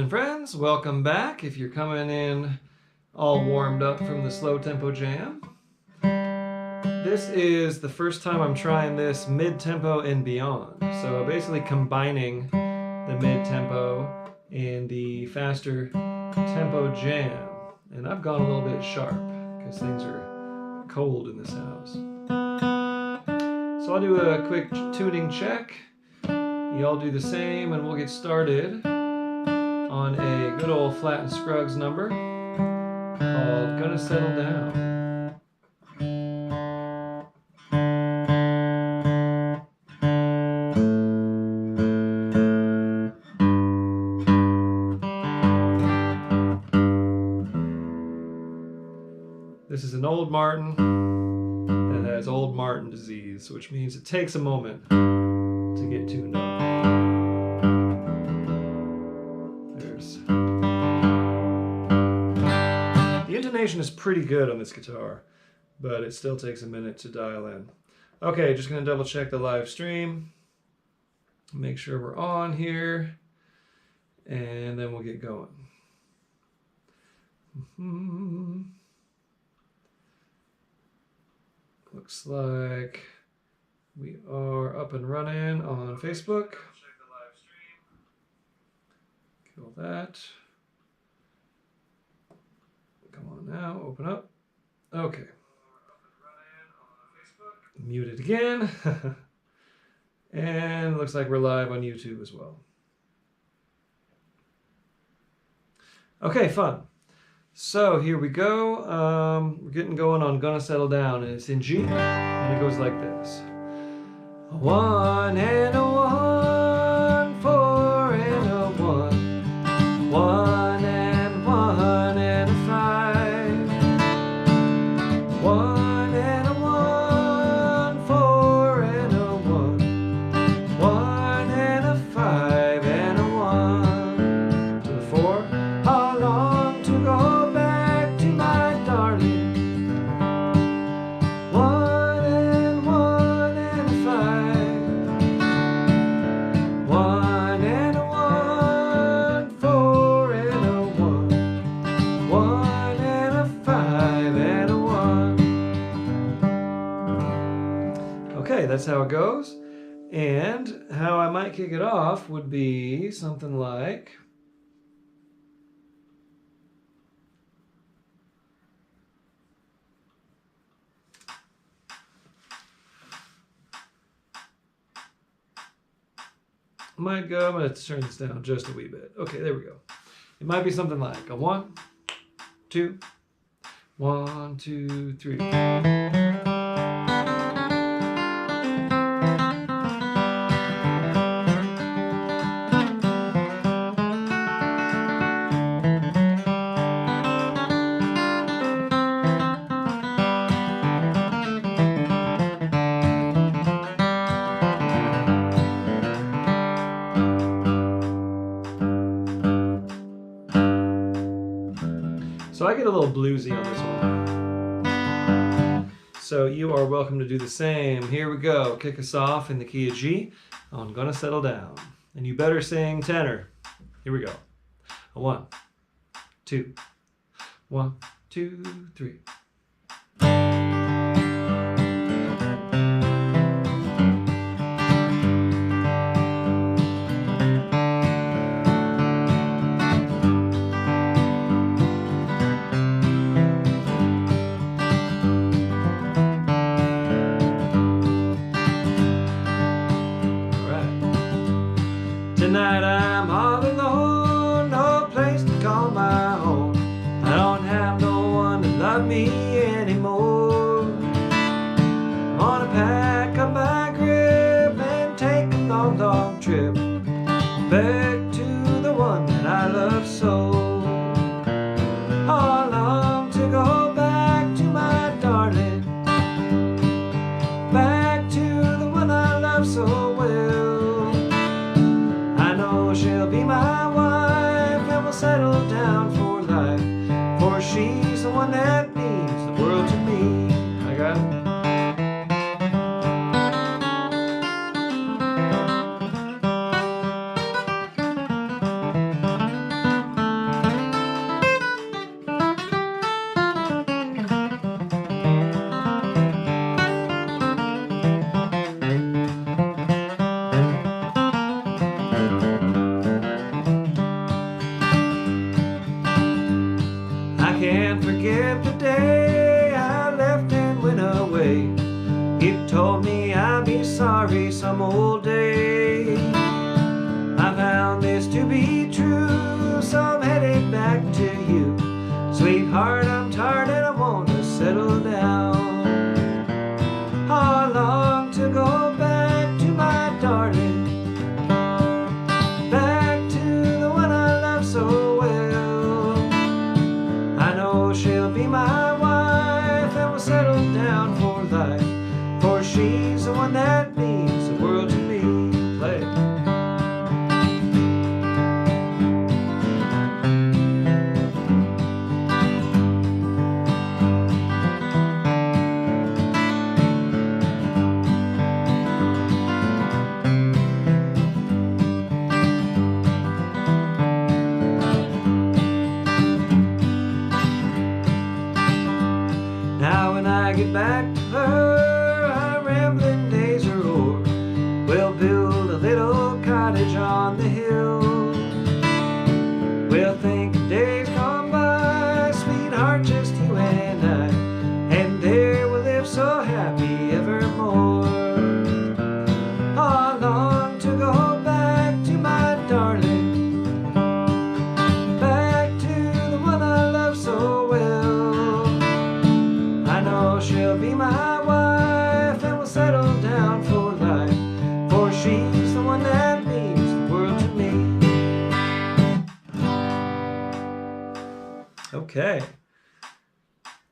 evening, friends. Welcome back. If you're coming in all warmed up from the slow tempo jam, this is the first time I'm trying this mid-tempo and beyond. So basically combining the mid-tempo and the faster tempo jam. And I've gone a little bit sharp because things are cold in this house. So I'll do a quick tuning check. You all do the same and we'll get started on a good old Flat and Scruggs number called Gonna Settle Down. This is an old Martin that has old Martin disease, which means it takes a moment to get tuned up. The intonation is pretty good on this guitar, but it still takes a minute to dial in. Okay, just gonna double check the live stream, make sure we're on here, and then we'll get going. Looks like we are up and running on Facebook. Check the live stream. Kill that. Come on now, open up. Okay. Mute it again. And looks like we're live on YouTube as well. Okay, fun. So here we go. We're getting going on Gonna Settle Down, and it's in G, and it goes like this. A 1 and a 1, 4 and a 1, 1 and 1 and a 5, 1 and a 1, 4 and a 1, 1 and a 5 and a 1 to the 4. How long to go back to my darling? 1 and 1 and a 5, 1 and a 1, 4 and a 1, 1 and a 5 and a 1. Okay, that's how it goes. And how I might kick it off would be something like... I'm going to turn this down just a wee bit. Okay, there we go. It might be something like a 1, 2, 1, 2, 3. So I get a little bluesy on this one. So you are welcome to do the same. Here we go. Kick us off in the key of G on Gonna Settle Down. And you better sing tenor. Here we go. A 1, 2, 1, 2, 3. Tonight I'm all alone, no place to call my own. I don't have no one to love me anymore. I wanna pack up my grip and take a long, long trip back to the one that I love so. I long to go back to my darling, back to the one I love so well. She'll be my wife and we'll settle down for life, for she's the one that means the world to me. I got it. can't forget the day I left and went away. You told me I'd be sorry some old day. I found this to be true, so I'm headed back to you. Sweetheart, I'm tired and I want to settle down. I long to go back to my darling, back to the one I love so well. I know she'll be my wife and we'll settle down for life, for she's the one that means the world to me. Play it. Now when I get back to her, our rambling days are o'er. We'll build a little cottage on the hill. We'll think of days gone by, sweetheart, just you and I, and there we'll live so happy evermore. I long to go back to my darling, back to the one I love so well. I know she'll be my wife and we'll settle down for life, for she's the one that means the world to me. Okay,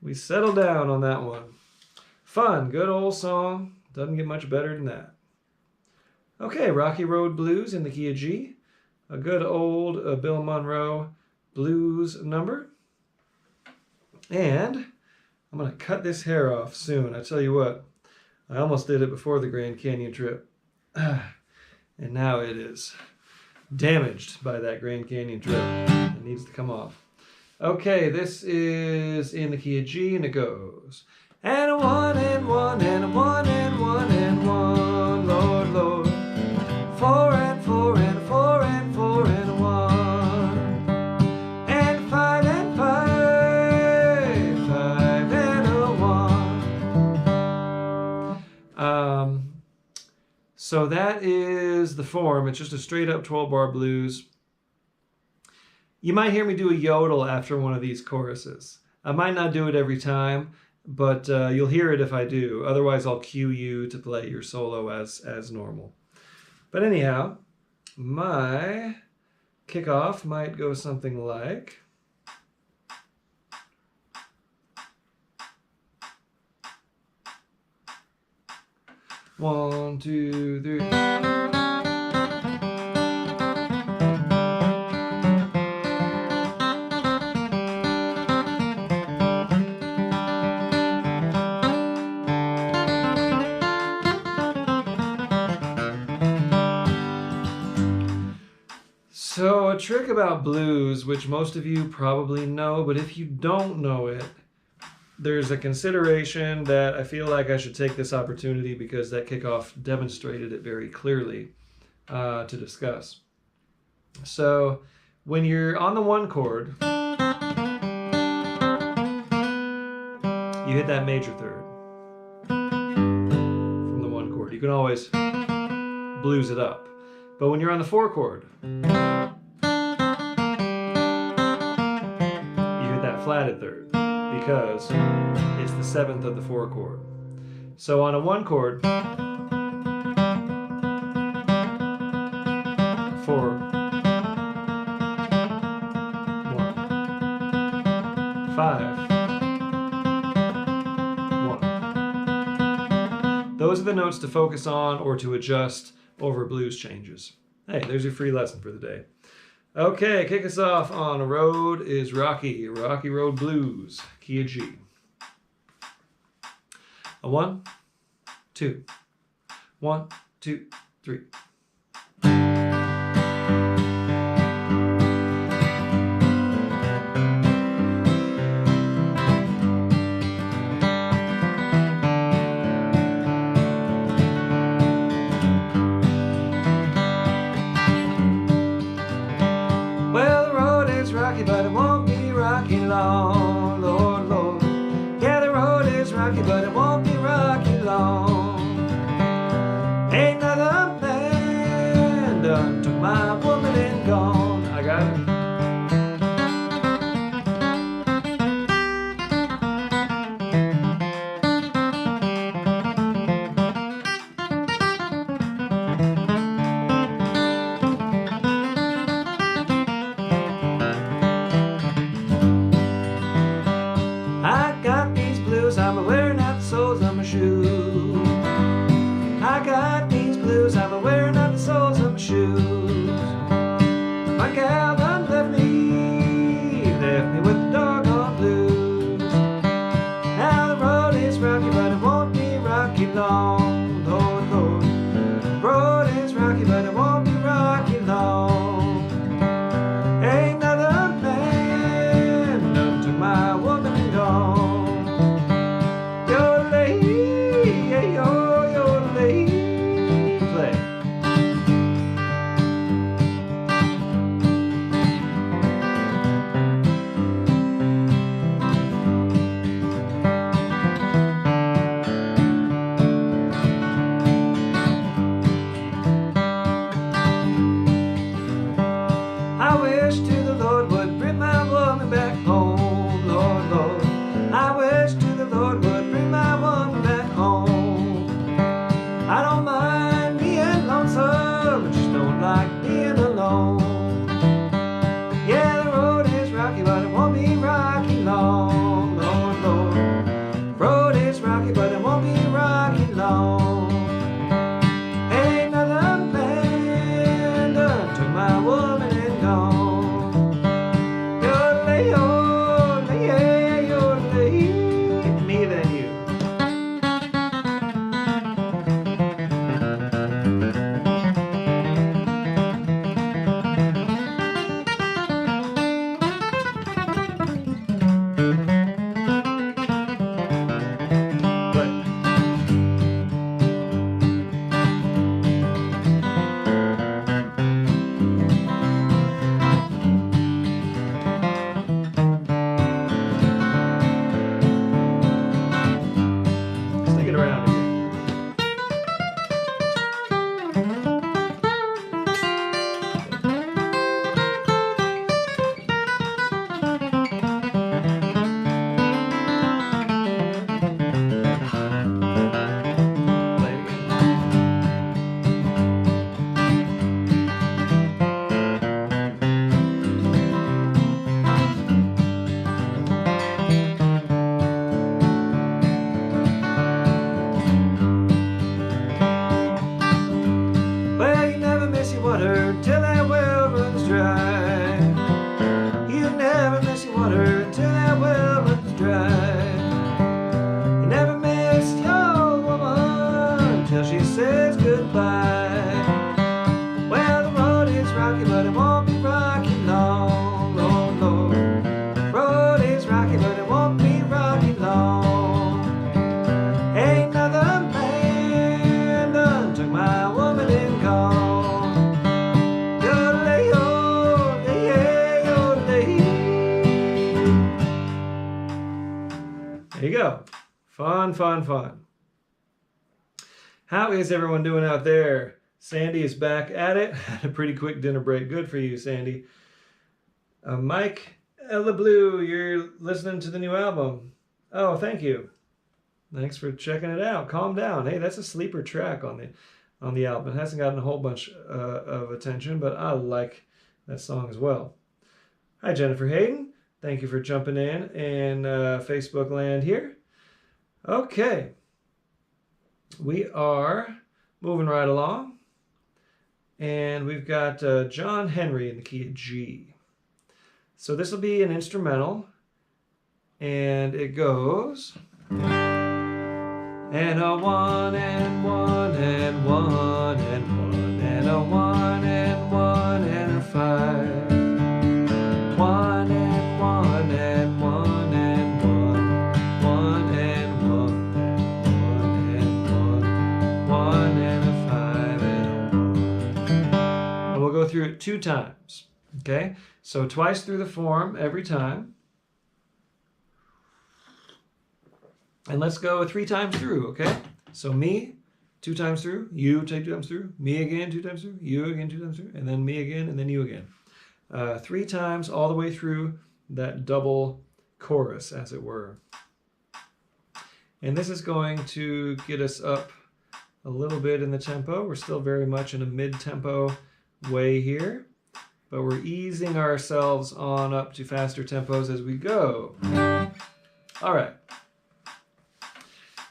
we settled down on that one. Fun, good old song. Doesn't get much better than that. Okay, Rocky Road Blues in the key of G. A good old Bill Monroe blues number. And I'm going to cut this hair off soon. I tell you what, I almost did it before the Grand Canyon trip. And now it is damaged by that Grand Canyon trip. It needs to come off. Okay, this is in the key of G, and it goes. And a one, and one, and a one, and one, and one, Lord, Lord. Four, and four, and a four, and four, and a one. And five, and five, five, and a one. So that is the form. It's just a straight up 12-bar blues. You might hear me do a yodel after one of these choruses. I might not do it every time, but you'll hear it if I do. Otherwise, I'll cue you to play your solo as normal. But anyhow, my kickoff might go something like... One, two, three... So a trick about blues, which most of you probably know, but if you don't know it, there's a consideration that I feel like I should take this opportunity, because that kickoff demonstrated it very clearly, to discuss. So when you're on the one chord, you hit that major third from the one chord. You can always blues it up. But when you're on the four chord, you hit that flatted third, because it's the seventh of the four chord. So on a one chord, 4, 1, 5, 1. Those are the notes to focus on or to adjust over blues changes. Hey, there's your free lesson for the day. Okay, kick us off on Road is Rocky Road Blues, key of G. A 1, 2, 1, 2, 3. Well, the road is rocky, but it won't be rocky long. to the Lord would bring my woman back home, Lord, Lord. I wish to the Lord would bring my woman back home. I don't mind being lonesome, I just don't like being alone. Yeah, the road is rocky, but it won't be rocky long, Lord, Lord. Road is rocky, but it won't be rocky long. Ain't another man done took my woman and gone. Yodelay, yodelay, yeah, yodelay. Me than you. Stick it around again. Play it again. Well, you never miss your water till that well runs dry. You never miss your water till that well runs dry. You never miss your woman till she says goodbye. Well, the road is rocky, but it won't be rocky long, Lord, Lord. Road is rocky, but it won't be rocky long. Ain't another man done took my woman and gone. Yodelay, yodelay, yeah, yodelay. There you go. Fun, fun, fun. How is everyone doing out there? Sandy is back at it. Had a pretty quick dinner break. Good for you, Sandy. Mike Ella Blue, you're listening to the new album. Oh, thank you. Thanks for checking it out. Calm down. Hey, that's a sleeper track on the album. It hasn't gotten a whole bunch of attention, but I like that song as well. Hi, Jennifer Hayden. Thank you for jumping in Facebook land here. Okay. We are moving right along. And we've got John Henry in the key of G. So this will be an instrumental. And it goes... And a one and one and one and one and a one and one and a five. One and one and one and one and one and one and a five and a one. And we'll go through it 2 times. Okay, so twice through the form every time. And let's go 3 times through, okay? So me, 2 times through, you take 2 times through, me again 2 times through, you again 2 times through, and then me again, and then you again. 3 times all the way through that double chorus, as it were. And this is going to get us up a little bit in the tempo. We're still very much in a mid-tempo way here, but we're easing ourselves on up to faster tempos as we go. All right.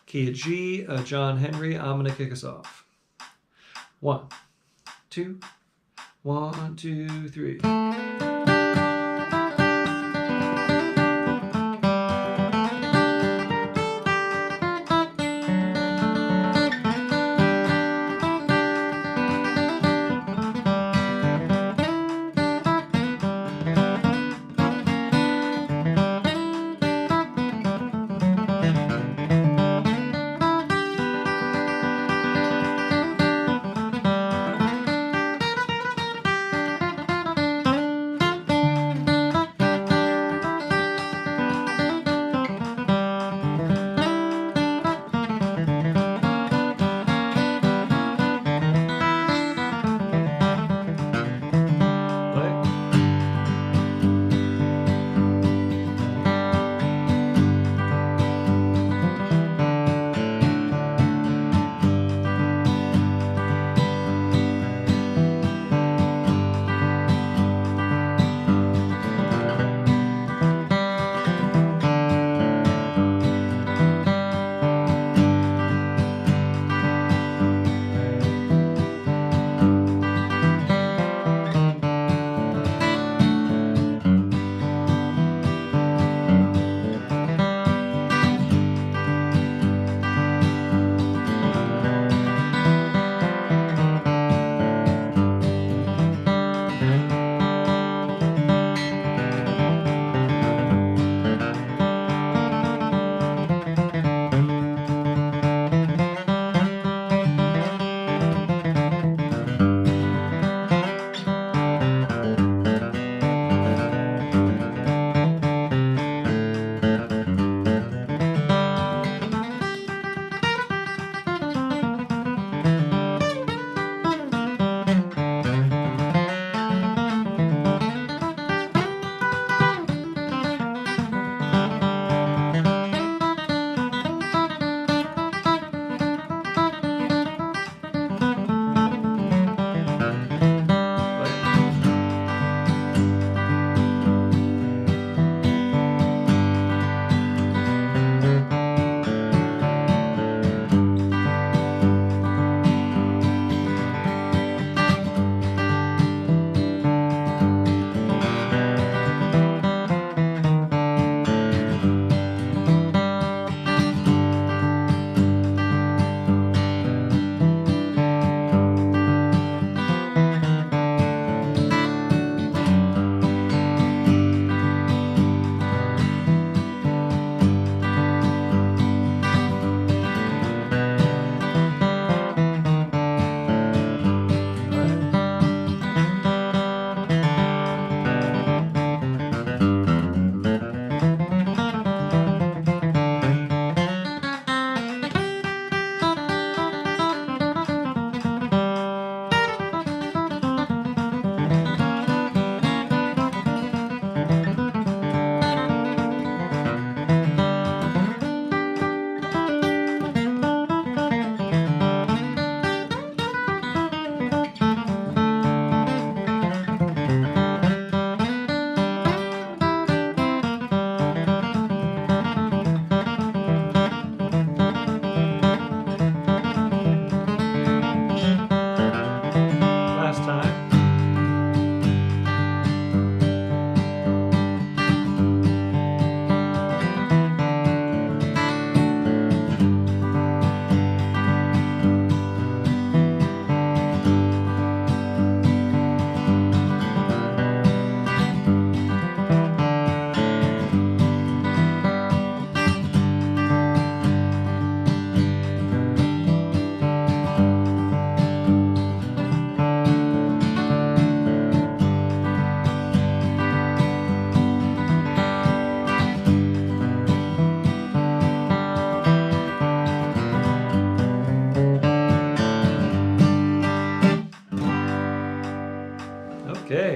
Key of G, John Henry. I'm going to kick us off. 1, 2, 1, 2, 3.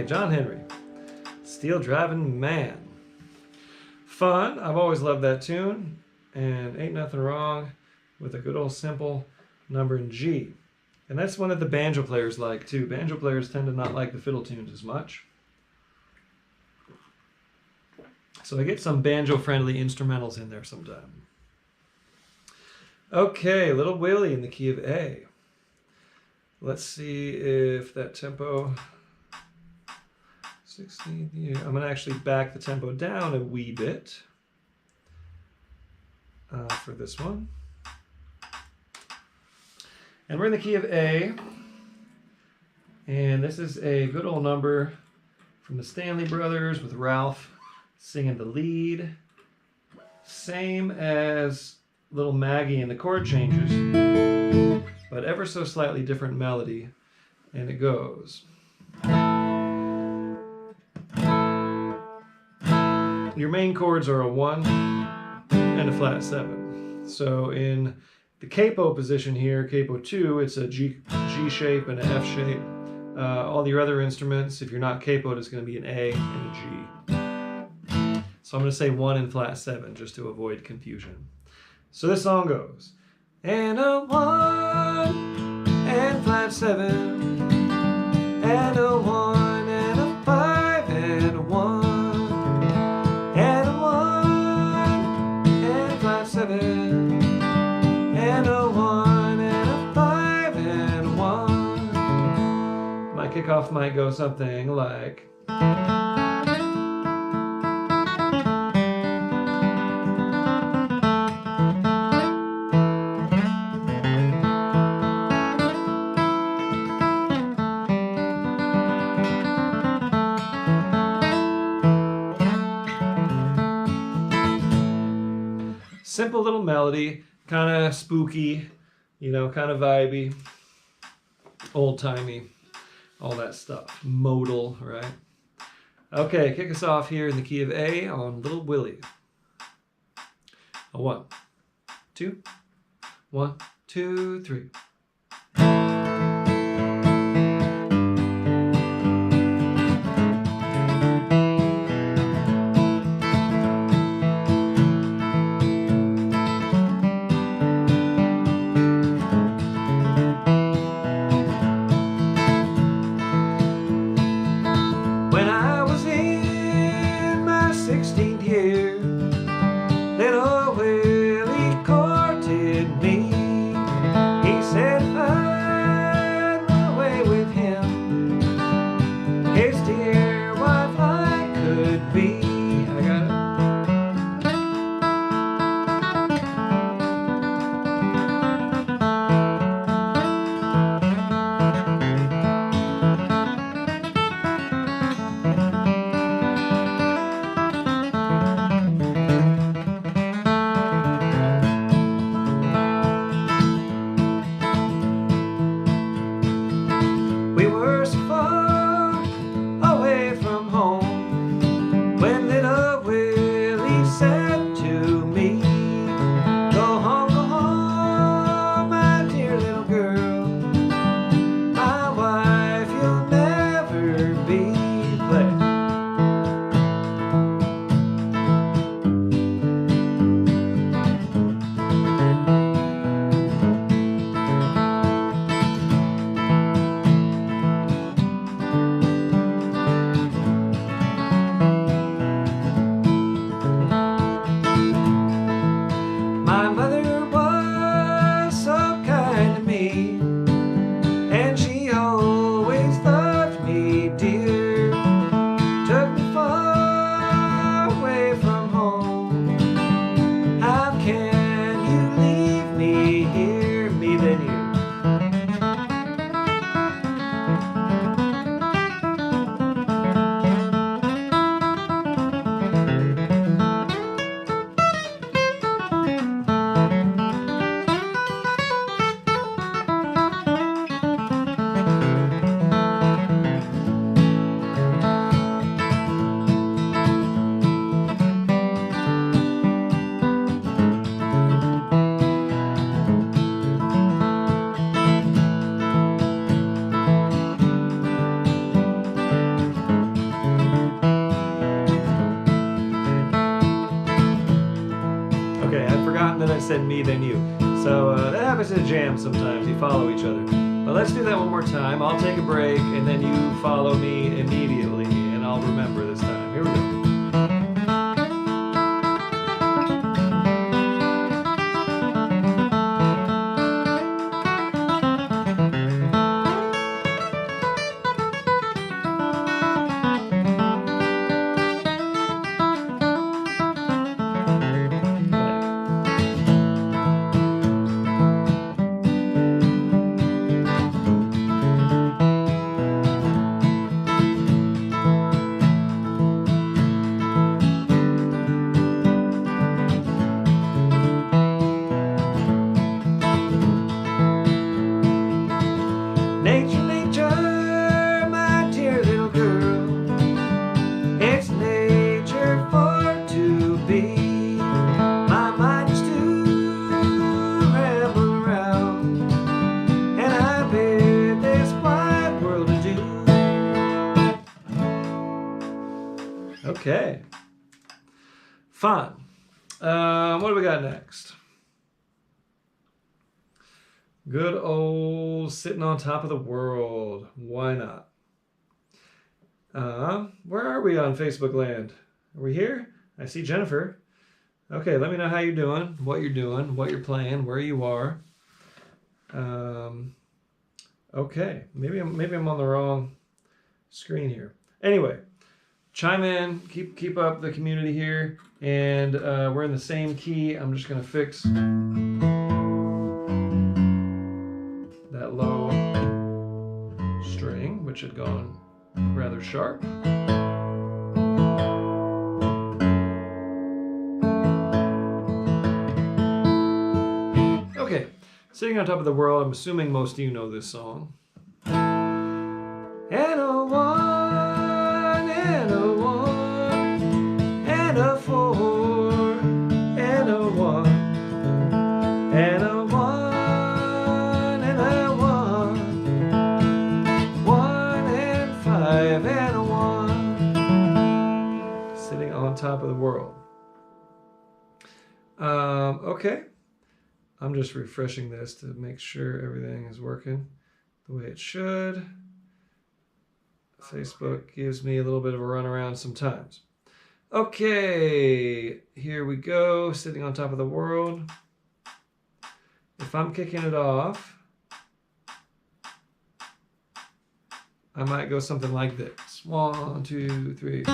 Okay, John Henry. Steel Driving Man. Fun. I've always loved that tune. And ain't nothing wrong with a good old simple number in G. And that's one that the banjo players like too. Banjo players tend to not like the fiddle tunes as much. So I get some banjo-friendly instrumentals in there sometime. Okay, Little Willie in the key of A. Let's see if that tempo... 16th year. I'm going to actually back the tempo down a wee bit for this one. And we're in the key of A. And this is a good old number from the Stanley Brothers with Ralph singing the lead. Same as Little Maggie and the chord changes, but ever so slightly different melody. And it goes. Your main chords are a 1 and a flat 7. So in the capo position here, capo 2, it's a G shape and an F shape. All your other instruments, if you're not capoed, it's going to be an A and a G. So I'm going to say 1 and flat 7 just to avoid confusion. So this song goes. And a 1 and flat 7 and a 1 and a 5 and a 1 and a 1 and flat 7 and a 1 and a 5 and a 1. My kickoff might go something like. Simple little melody, kind of spooky, you know, kind of vibey, old-timey, all that stuff. Modal, right? Okay, kick us off here in the key of A on Little Willie. A 1, 2, 1, 2, 3. and then I said me, then you. So that happens in a jam sometimes. You follow each other. But let's do that one more time. I'll take a break, and then you follow me immediately, and I'll remember this time. Here we go. Okay. Fun. What do we got next? Good old Sitting on Top of the World. Why not? Where are we on Facebook land? Are we here? I see Jennifer. Okay, let me know how you're doing, what you're playing, where you are. Okay, maybe I'm on the wrong screen here. Anyway, chime in, keep up the community here, and we're in the same key. I'm just gonna fix that low string, which had gone rather sharp. Okay, Sitting on Top of the World. I'm assuming most of you know this song. And a one, and a one, and a four, and a one, and a one, and a one, one and five, and a one. Sitting on Top of the World. Okay. I'm just refreshing this to make sure everything is working the way it should. Facebook gives me a little bit of a runaround sometimes. Okay, here we go. Sitting on Top of the World. If I'm kicking it off, I might go something like this. 1, 2, 3.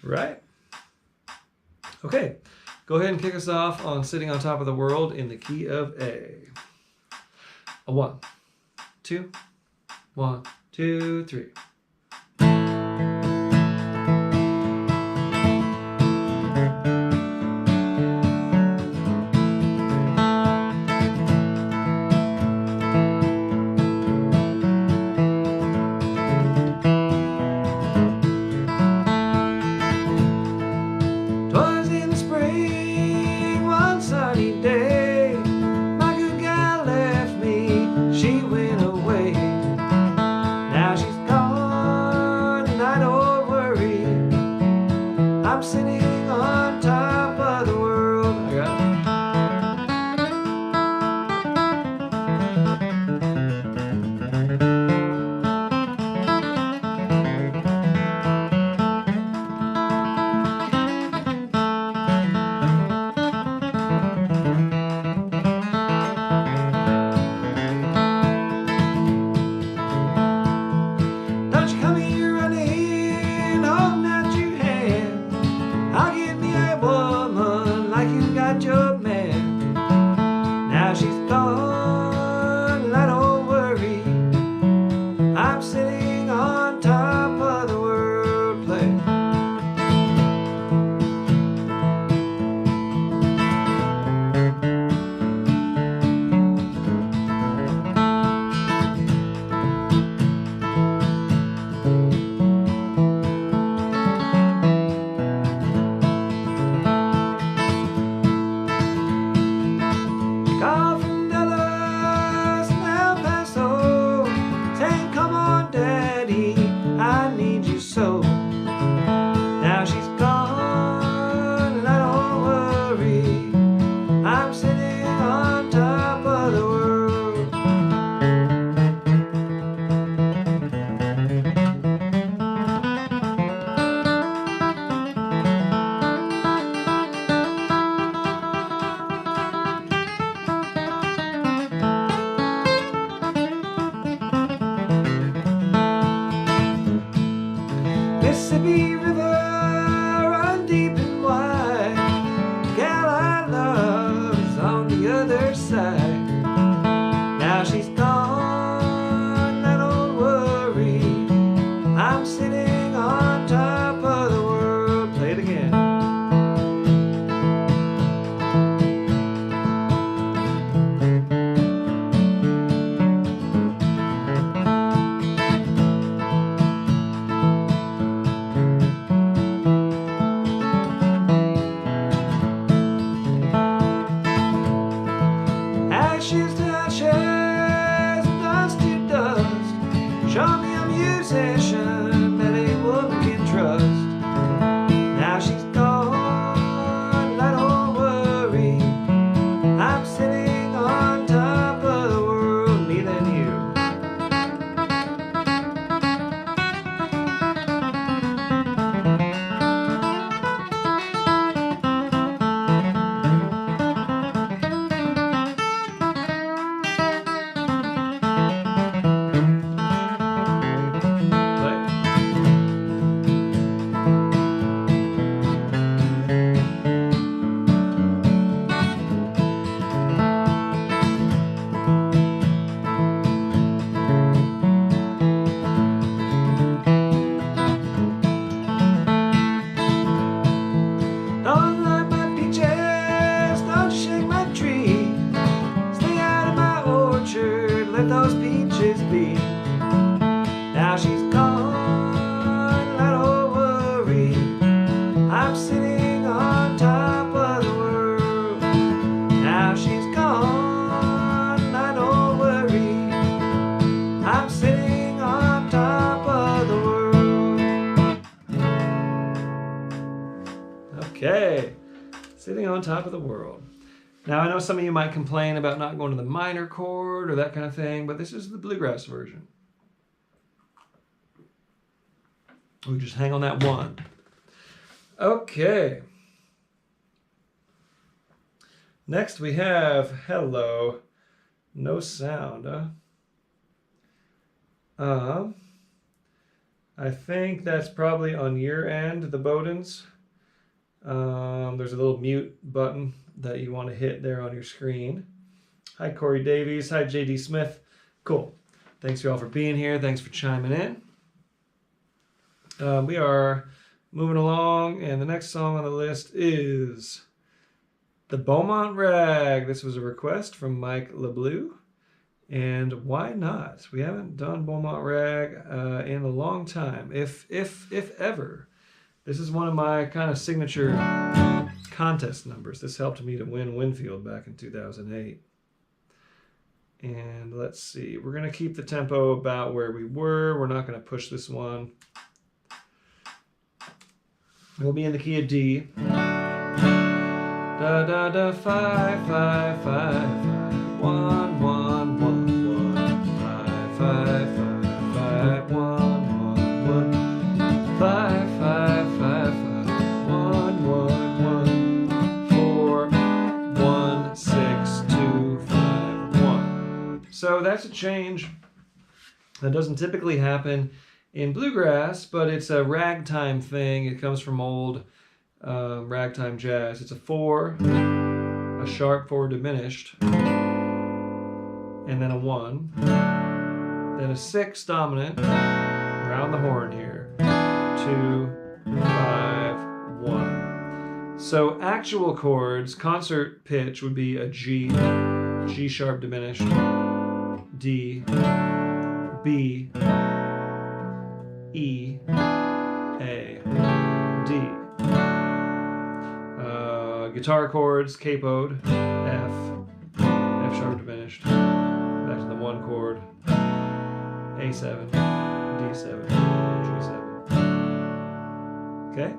Right? Okay, go ahead and kick us off on Sitting on Top of the World in the key of A. A 1, 2, 1, 2, 3. Now she's gone. Mississippi River run deep and wide. The gal I love is on the other side. Now she's gone, I don't worry. I'm sitting on top of the world. Play it again. Ashes to ashes, dust to dust. Show me a musician that a woman can trust. Now she's gone, I don't worry. I'm sitting on top of the world, me than you. Don't like my peaches, don't shake my tree. Stay out of my orchard, let those peaches be. Now she's gone, I don't worry. I'm sitting on top of the world. Now she's gone, I don't worry. I'm sitting on top of the world. Okay, sitting on top of the world. Now I know some of you might complain about not going to the minor chord or that kind of thing, but this is the bluegrass version. We just hang on that one. Okay. Next we have Hello. No sound, huh? I think that's probably on your end, the Bowdens. There's a little mute button that you want to hit there on your screen. Hi, Corey Davies. Hi, JD Smith. Cool. Thanks you all for being here. Thanks for chiming in. We are moving along, and the next song on the list is the Beaumont Rag. This was a request from Mike LeBlue, and why not? We haven't done Beaumont Rag in a long time, if ever. This is one of my kind of signature contest numbers. This helped me to win Winfield back in 2008. And let's see, we're going to keep the tempo about where we were. We're not going to push this one. We'll be in the key of D. Da da da 5 5 5 5 1 1 1 1 5 5 5 5 1 1 1 5 5 5 5 1 1 1 4 1 6 2 5 1. So that's a change that doesn't typically happen in bluegrass, but it's a ragtime thing. It comes from old ragtime jazz. It's a 4, a sharp 4 diminished, and then a 1, then a 6 dominant, around the horn here, 2, 5, 1. So actual chords, concert pitch would be a G, G sharp diminished, D, B, E, A, D. Guitar chords, capoed, F, F sharp diminished, back to the 1 chord, A7, D7, G7. Okay?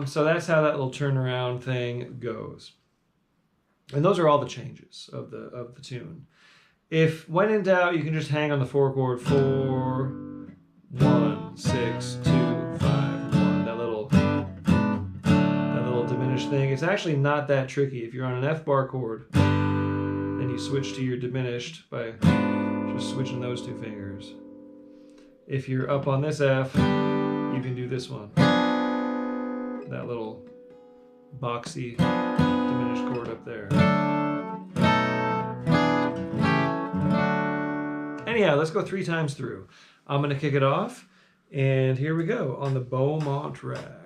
So that's how that little turnaround thing goes. And those are all the changes of the tune. If when in doubt, you can just hang on the 4 chord, 4, 1, 6, 2, 5, 1. That little diminished thing. It's actually not that tricky. If you're on an F bar chord, then you switch to your diminished by just switching those 2 fingers. If you're up on this F, You can do this one. That little boxy diminished chord up there. Anyhow, let's go 3 times through. I'm going to kick it off, and here we go on the Beaumont Rag.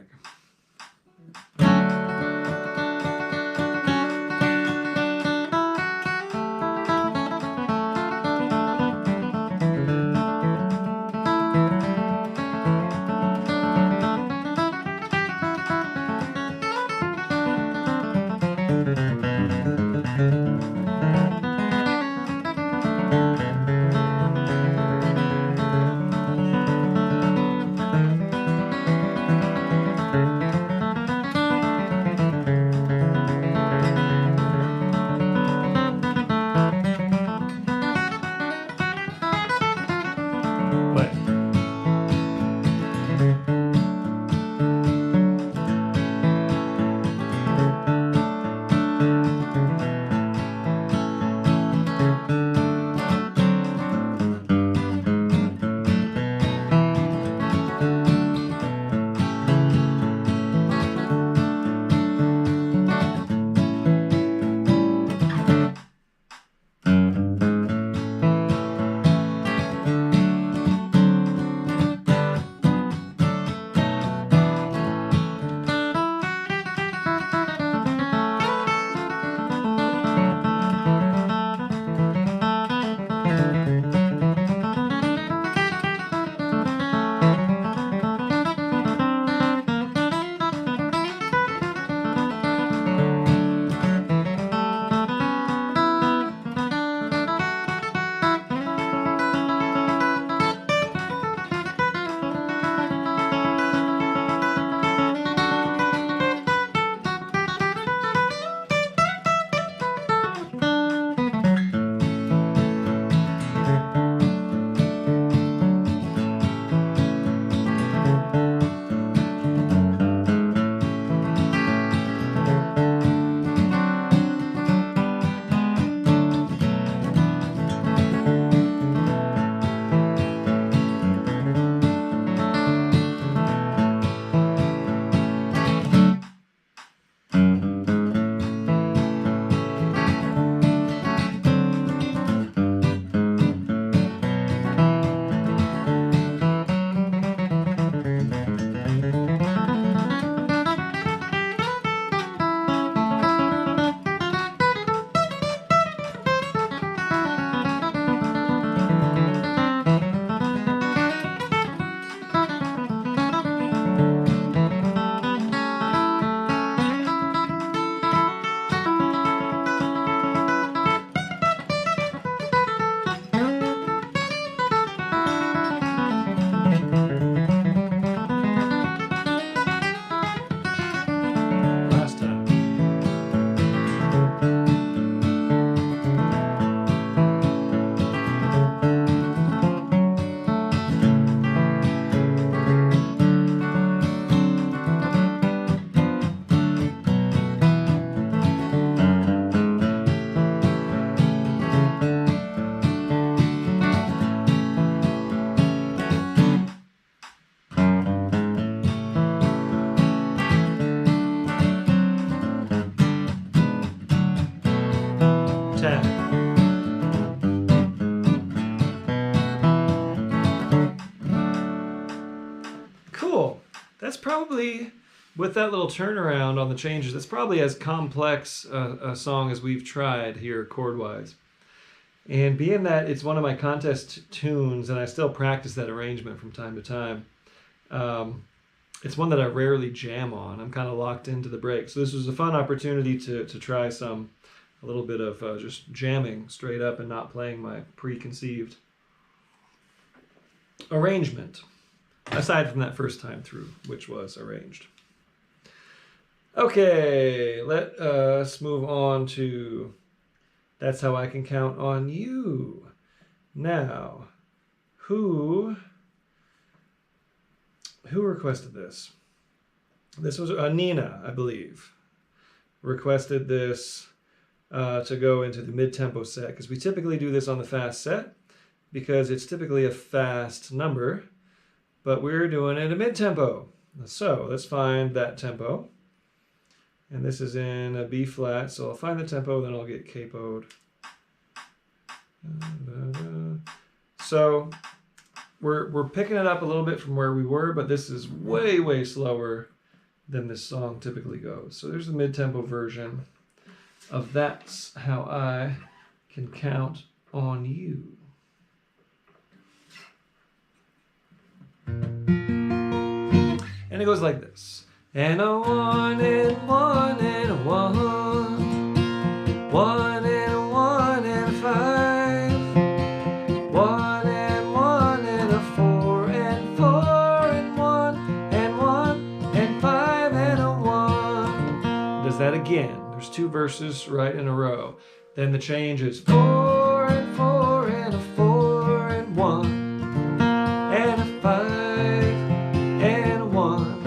That's probably, with that little turnaround on the changes, that's probably as complex a song as we've tried here chord-wise. And being that it's one of my contest tunes, and I still practice that arrangement from time to time, it's one that I rarely jam on. I'm kind of locked into the break. So this was a fun opportunity to try a little bit of just jamming straight up and not playing my preconceived arrangement, aside from that first time through, which was arranged. Okay, let us move on to That's How I Can Count on You. Now, who requested this? This was Nina, I believe, requested this to go into the mid-tempo set, because we typically do this on the fast set, because it's typically a fast number, but we're doing it a mid-tempo. So let's find that tempo. And this is in a B flat, so I'll find the tempo, then I'll get capoed. So we're picking it up a little bit from where we were, but this is way, way slower than this song typically goes. So there's the mid-tempo version of That's How I Can Count on You. And it goes like this. And a 1 and 1 and a 1, 1 and a 1 and a 5, 1 and 1 and a 4 and 4 and 1 and 1 and 5 and a 1. Does that again. There's 2 verses right in a row. Then the change is 4 and 4 and a 4 and 1 and a 5 and a 1.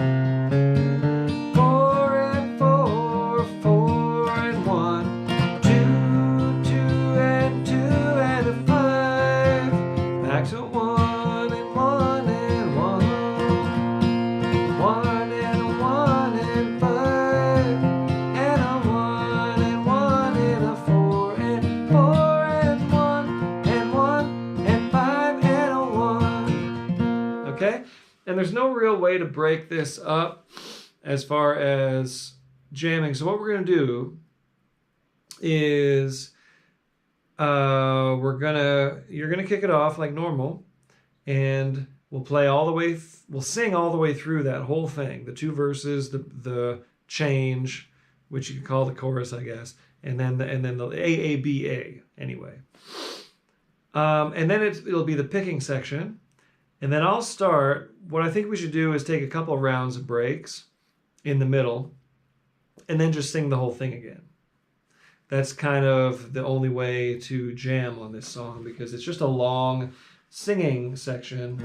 4 and 4, 4 and 1, 2, 2 and 2 and a 5. Back to 1 and 1 and 1, 1 and a 1 and 5 and a 1 and 1 and a 4 and 4 and 1 and 1 and 5 and a 1. Okay? And there's no real way to break this up as far as jamming. So what we're going to do is you're going to kick it off like normal, and we'll play all the way, we'll sing all the way through that whole thing. The 2 verses, the change, which you could call the chorus, I guess, and then the AABA anyway. And then it'll be the picking section. And then I'll start. What I think we should do is take a couple of rounds of breaks in the middle and then just sing the whole thing again. That's kind of the only way to jam on this song, because it's just a long singing section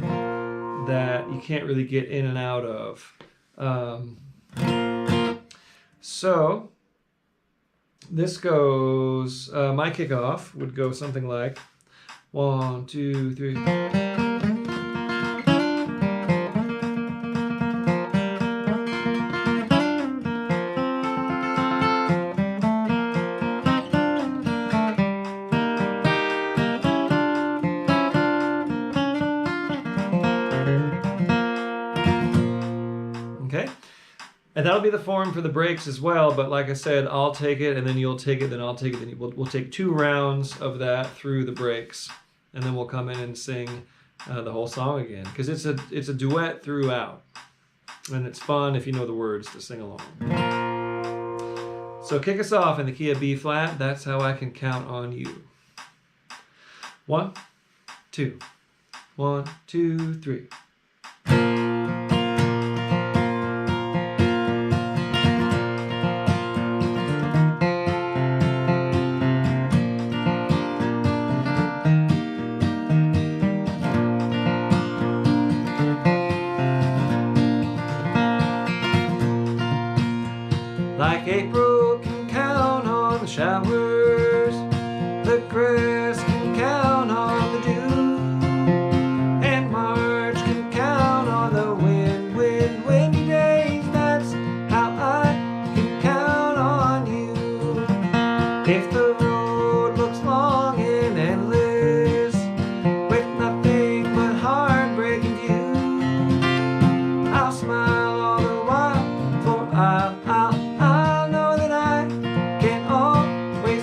that you can't really get in and out of. So this goes, my kickoff would go something like 1, 2, 3. Okay, and that'll be the form for the breaks as well, but like I said, I'll take it, and then you'll take it, then I'll take it, then we'll take 2 rounds of that through the breaks, and then we'll come in and sing the whole song again, because it's a duet throughout, and it's fun if you know the words to sing along. So kick us off in the key of B flat. That's How I Can Count on You. 1, 2, 1, 2, 3. Like April can count on the showers, the grass can count on the dew, and March can count on the windy days. That's how I can count on you. If the road looks long and endless, with nothing but heartbreaking view, I'll smile all the while, for I'll know that I can always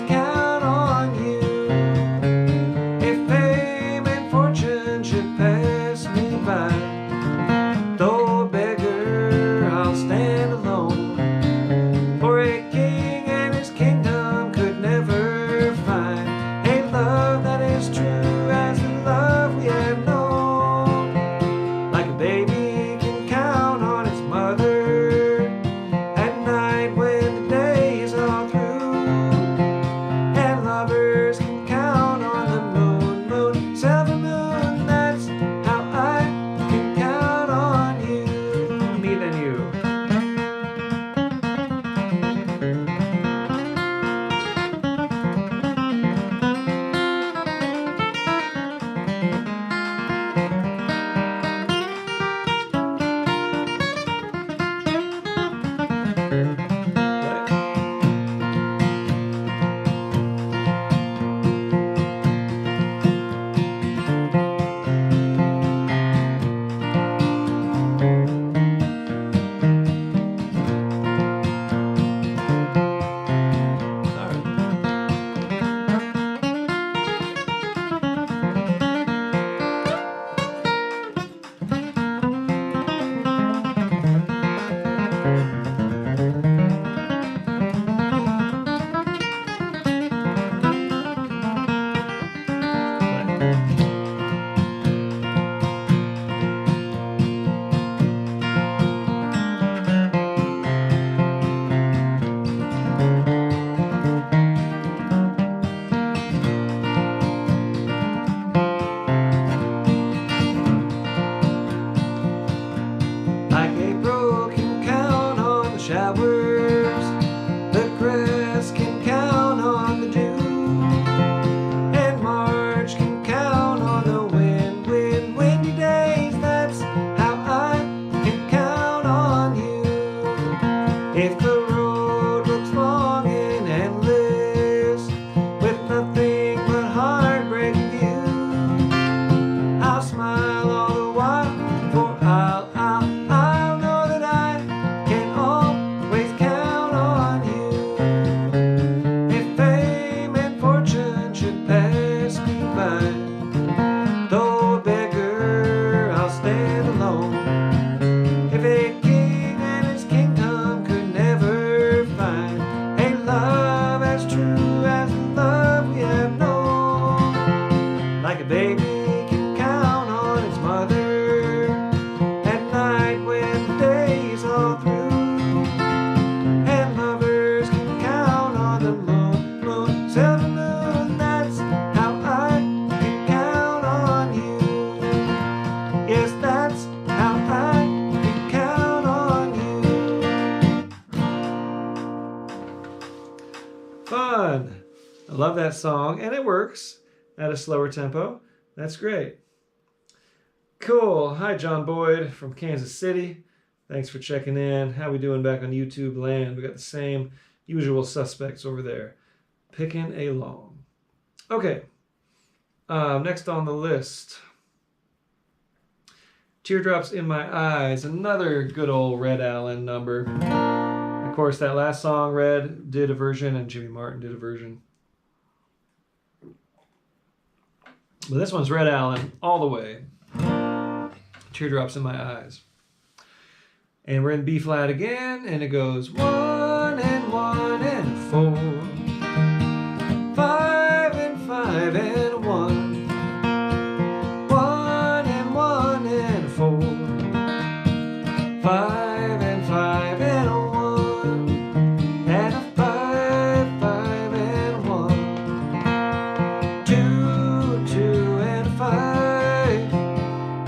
I love that song, and it works at a slower tempo. That's great. Cool. Hi, John Boyd from Kansas City. Thanks for checking in. How we doing back on YouTube land? We got the same usual suspects over there. Picking along. Okay. Next on the list. Teardrops in My Eyes. Another good old Red Allen number. Of course, that last song, Red did a version and Jimmy Martin did a version. But this one's Red Allen all the way. Teardrops in My Eyes. And we're in B flat again, and it goes 1 and 1 and 4, 5 and 5 and 1, 1 and 1 and 4, 5 and 5 and 1, and a 5, 5 and 1, 2, 2 and 5,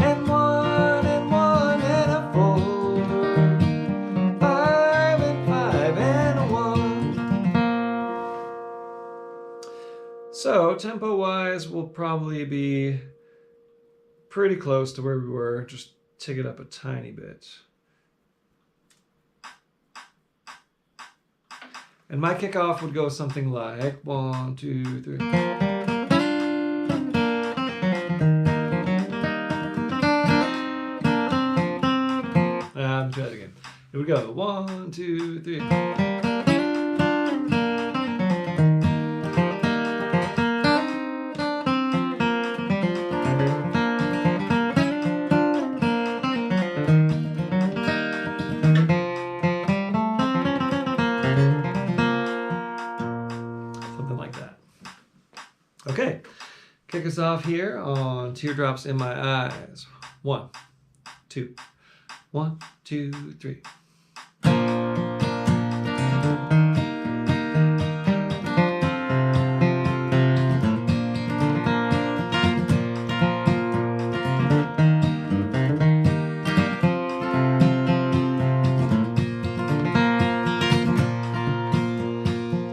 and 1 and 1 and a 4. So, tempo-wise, we'll probably be pretty close to where we were. Just take it up a tiny bit. And my kickoff would go something like 1, 2, 3. Let me try it again. Here we go. 1, 2, 3. Okay, kick us off here on Teardrops in My Eyes. 1, 2, 1, 2, 3.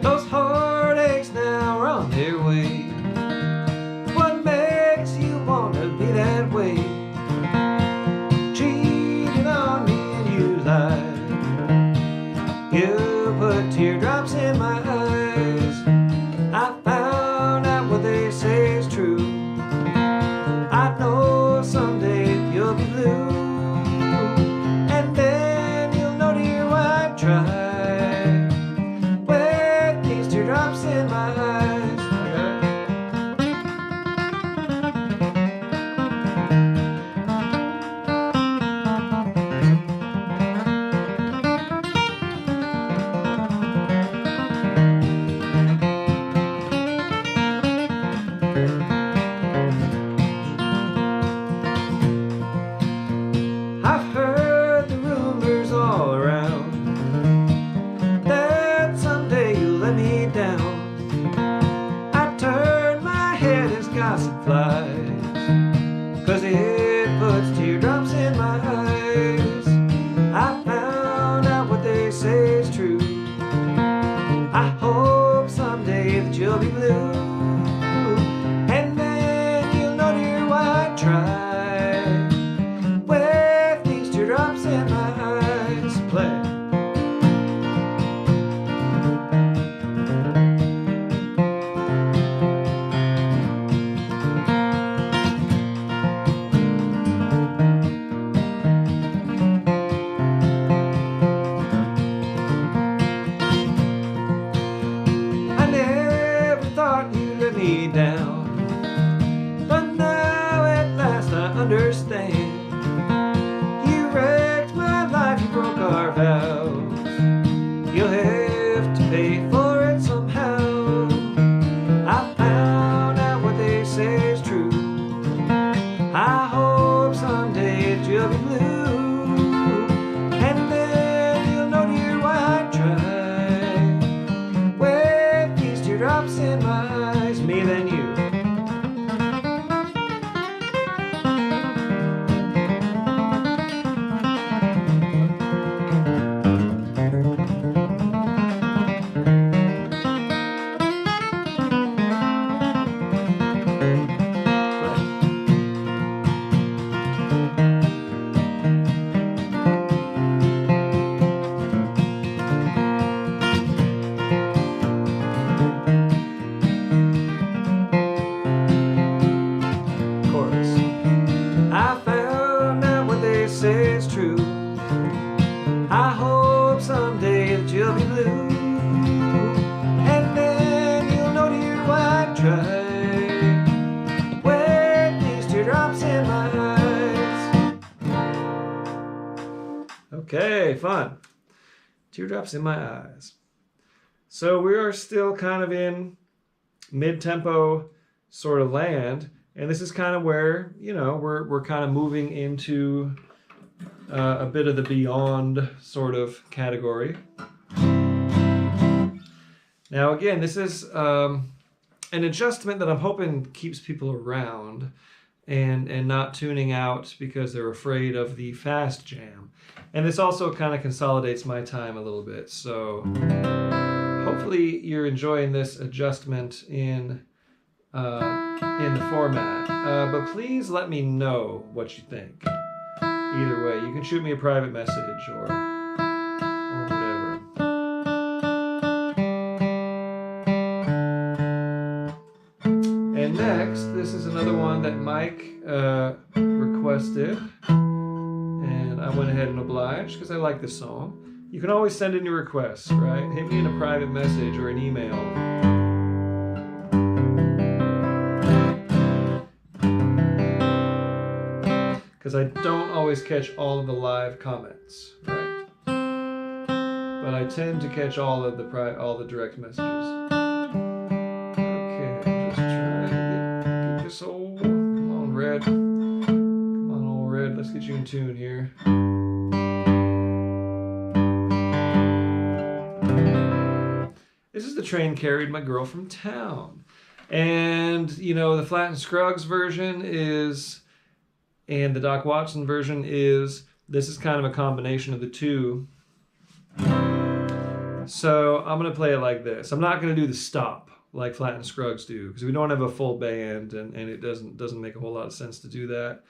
Those heartaches now are on their way. That way, cheated on me and you lied. say is true. I hope someday that you'll be blue, and then you'll know, dear, why I try with these teardrops in my eyes. Okay, fun. Teardrops in my eyes. So we are still kind of in mid-tempo sort of land, and this is kind of where, you know, we're kind of moving into a bit of the beyond sort of category. Now again, this is an adjustment that I'm hoping keeps people around and not tuning out because they're afraid of the fast jam. And this also kind of consolidates my time a little bit. So hopefully you're enjoying this adjustment in the format. But please let me know what you think. Either way, you can shoot me a private message or whatever. And next, this is another one that Mike requested, and I went ahead and obliged because I like this song. You can always send in your requests, right? Hit me in a private message or an email. Because I don't always catch all of the live comments, right? But I tend to catch all of the direct messages. Okay, just trying to get this old. Come on, Red. Come on, old Red. Let's get you in tune here. This is The Train Carried My Girl From Town. And, you know, the Flatt and Scruggs version is, and the Doc Watson version is, this is kind of a combination of the two. So I'm going to play it like this. I'm not going to do the stop like Flatt and Scruggs do, because we don't have a full band, and it doesn't make a whole lot of sense to do that.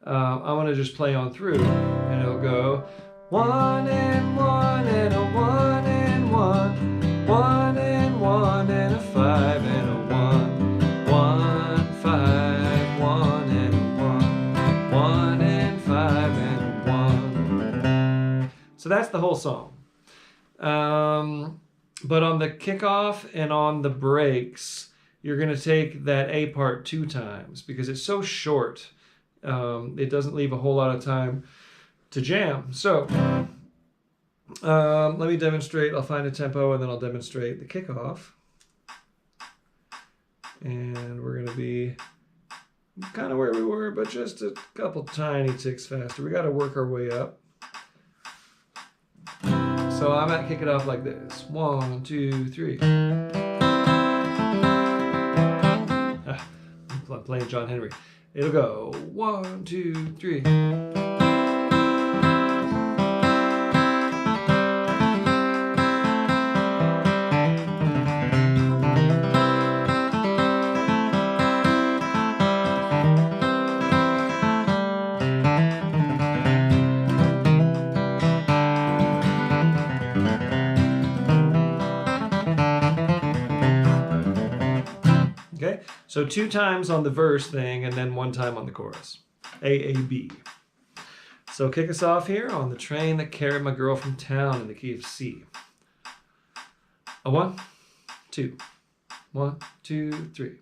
I'm going to just play on through, and it'll go 1 and 1 and a 1 and 1. 1 and 1 and a 5 and a 1. 1, 5, 1 and 1. 1 and 5 and 1. So that's the whole song. But on the kickoff and on the breaks, you're going to take that A part 2 times because it's so short. It doesn't leave a whole lot of time to jam. So let me demonstrate. I'll find a tempo and then I'll demonstrate the kickoff. And we're going to be kind of where we were, but just a couple tiny ticks faster. We got to work our way up. So I'm going to kick it off like this. 1, 2, 3. I'm playing John Henry. It'll go 1, 2, 3. Okay, so 2 times on the verse thing and then 1 time on the chorus. A-A-B. So kick us off here on The Train That Carried My Girl From Town in the key of C. A 1, 2. 1, 2, 3.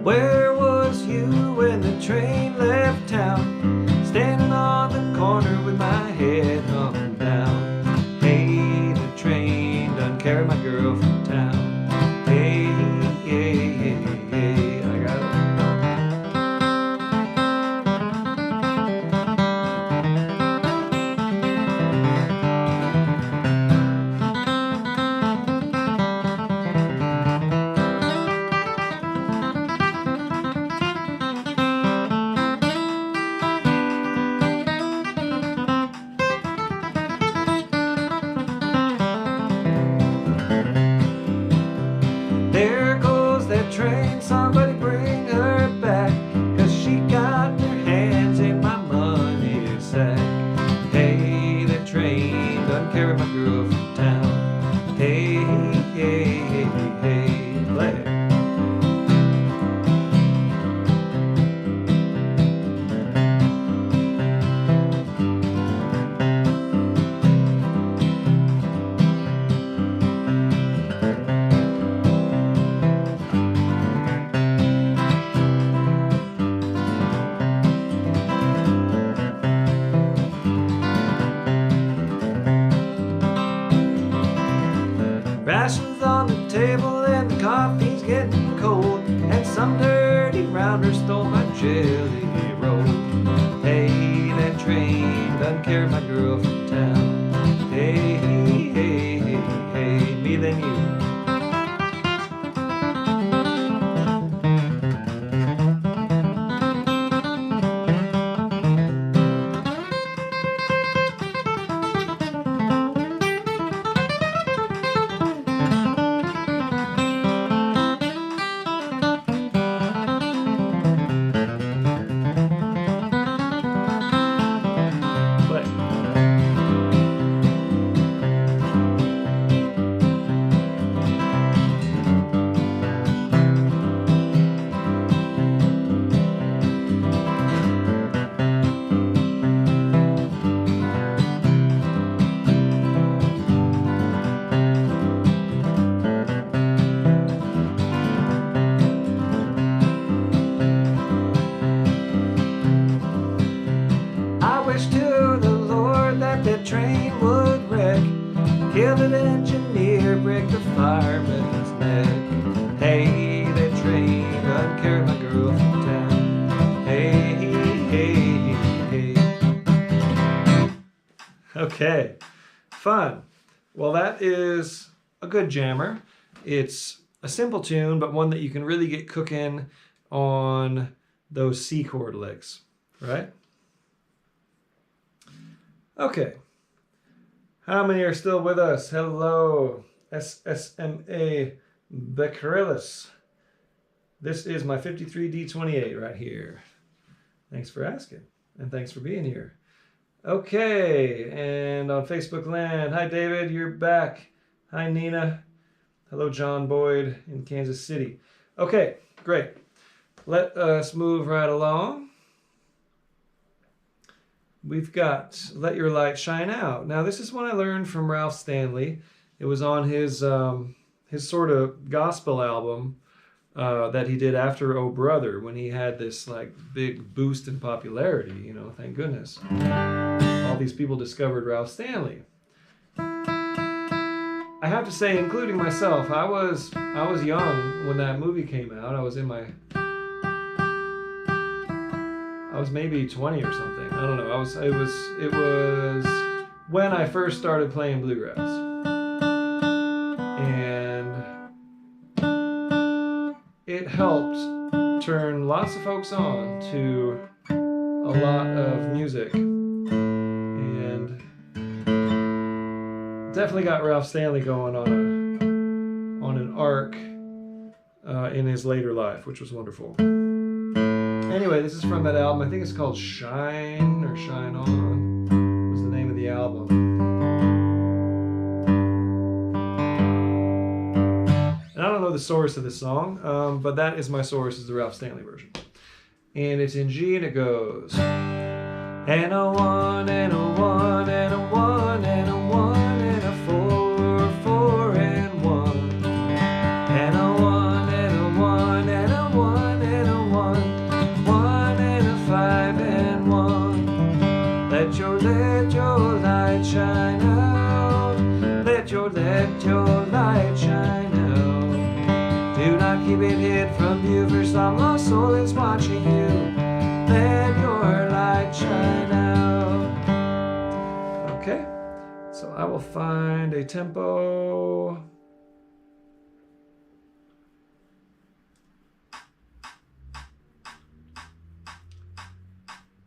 Where was you when the train left town? Standing on the corner with my head hung down. Hey, the train done carried my girl from town. Hey, hey, hey, hey, I got it. somebody bring her back, 'cause she got her hands in my money sack. Hey, that train done carried my girl from town. Hey, hey, hey, hey, play it. Rations on the table and the coffee's getting cold, and some dirty rounder stole my jelly roll. Hey, that train done carried my girl from town. Hey, hey, hey, hey, hey, me then you. Train would wreck, kill the engineer, break the fireman's neck. Hey, that train done carried my girl from town. Hey, hey, hey, hey. Okay, fun. Well, that is a good jammer. It's a simple tune, but one that you can really get cooking on those C chord licks, right? Okay. How many are still with us? Hello, SSMA Becquerellis. This is my 53D28 right here. Thanks for asking, and thanks for being here. Okay, and on Facebook land, hi David, you're back. Hi Nina. Hello John Boyd in Kansas City. Okay, great. Let us move right along. We've got Let Your Light Shine Out. Now, this is one I learned from Ralph Stanley. It was on his sort of gospel album that he did after Oh Brother, when he had this like big boost in popularity, you know, thank goodness. All these people discovered Ralph Stanley. I have to say, including myself, I was young when that movie came out. I was maybe 20 or something. I don't know. It was when I first started playing bluegrass. And it helped turn lots of folks on to a lot of music. And definitely got Ralph Stanley going on an arc in his later life, which was wonderful. Anyway, this is from that album. I think it's called Shine or Shine On was the name of the album. And I don't know the source of this song, but that is my source, is the Ralph Stanley version. And it's in G, and it goes, and a one, and a one, and a one, and a one, and a four, four, and one, and a one, and a one, and a one, and a one, one, and a five, and one. Let your light shine out. Let your light shine out. Do not keep it hid from you, for some lost soul is watching you. Let your light shine out. Okay, so I will find a tempo.